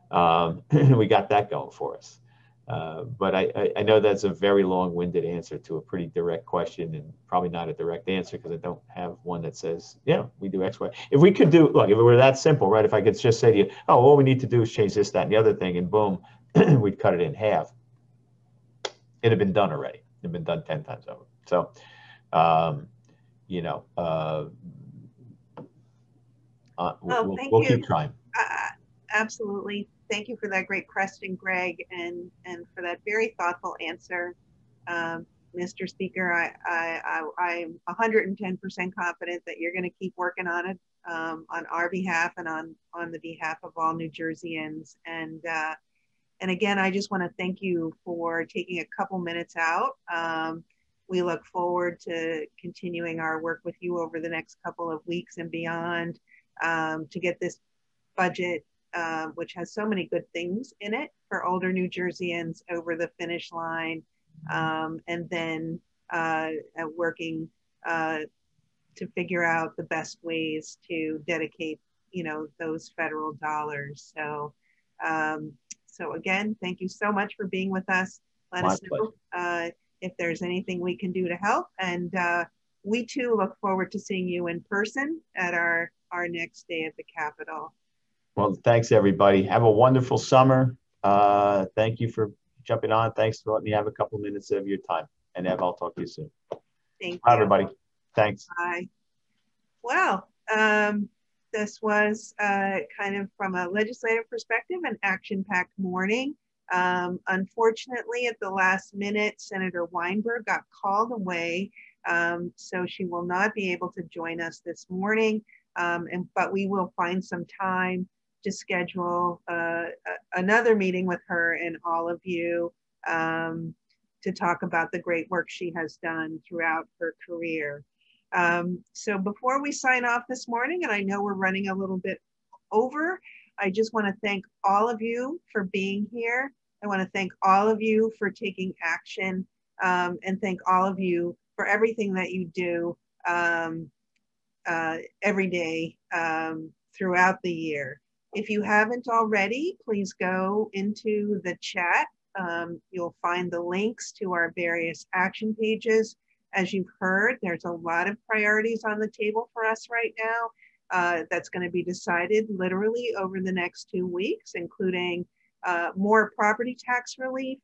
we got that going for us. But I know that's a very long-winded answer to a pretty direct question, and probably not a direct answer because I don't have one that says, yeah, we do X, Y. If we could do, look, if it were that simple, right? If I could just say to you, oh, all we need to do is change this, that, and the other thing, and boom, we'd cut it in half. It'd have been done already. It'd been done 10 times over. So, you know, we'll keep trying. Absolutely. Thank you for that great question, Greg, and for that very thoughtful answer. Mr. Speaker, I'm 110% confident that you're going to keep working on it on our behalf and on the behalf of all New Jerseyans. And again, I just want to thank you for taking a couple minutes out. We look forward to continuing our work with you over the next couple of weeks and beyond to get this budget, which has so many good things in it for older New Jerseyans, over the finish line, and then working to figure out the best ways to dedicate, you know, those federal dollars. So, so again, thank you so much for being with us. Let us know if there's anything we can do to help. And we too look forward to seeing you in person at our next day at the Capitol. Well, thanks everybody. Have a wonderful summer. Thank you for jumping on. Thanks for letting me have a couple minutes of your time. And Ev, I'll talk to you soon. Thank you. Bye, everybody. Thanks. Bye. Well, this was kind of from a legislative perspective, an action-packed morning. Unfortunately, at the last minute, Senator Weinberg got called away, so she will not be able to join us this morning. But we will find some time to schedule another meeting with her and all of you to talk about the great work she has done throughout her career. So before we sign off this morning, and I know we're running a little bit over, I just want to thank all of you for being here. I want to thank all of you for taking action, and thank all of you for everything that you do every day throughout the year. If you haven't already, please go into the chat. You'll find the links to our various action pages. As you've heard, there's a lot of priorities on the table for us right now that's going to be decided literally over the next 2 weeks, including more property tax relief,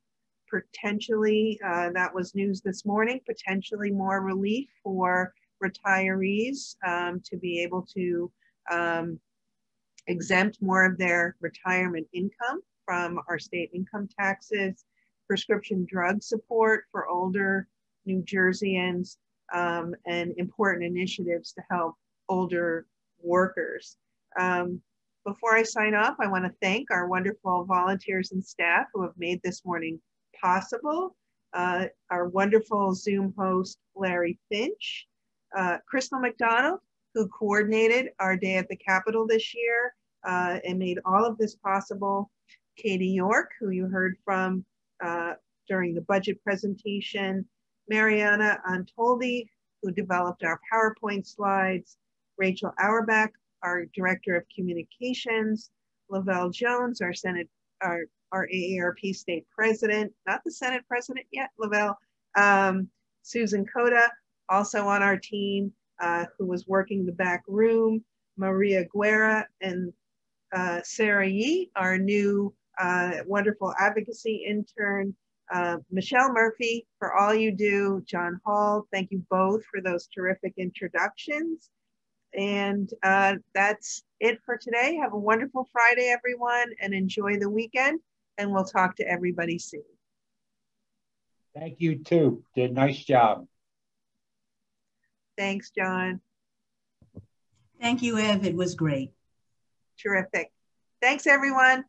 potentially, that was news this morning, potentially more relief for retirees to be able to exempt more of their retirement income from our state income taxes, prescription drug support for older New Jerseyans, and important initiatives to help older workers. Before I sign off, I want to thank our wonderful volunteers and staff who have made this morning possible. Our wonderful Zoom host, Larry Finch, Crystal McDonald, who coordinated our day at the Capitol this year and made all of this possible, Katie York, who you heard from during the budget presentation, Mariana Antoldi, who developed our PowerPoint slides, Rachel Auerbach, our Director of Communications, Lavelle Jones, our AARP State President, not the Senate President yet, Lavelle, Susan Coda, also on our team, who was working the back room, Maria Guerra, and Sarah Yee, our new wonderful advocacy intern, Michelle Murphy, for all you do, John Hall, thank you both for those terrific introductions. And that's it for today. Have a wonderful Friday, everyone, and enjoy the weekend. And we'll talk to everybody soon. Thank you too. Did a nice job. Thanks, John. Thank you, Ev. It was great. Terrific. Thanks, everyone.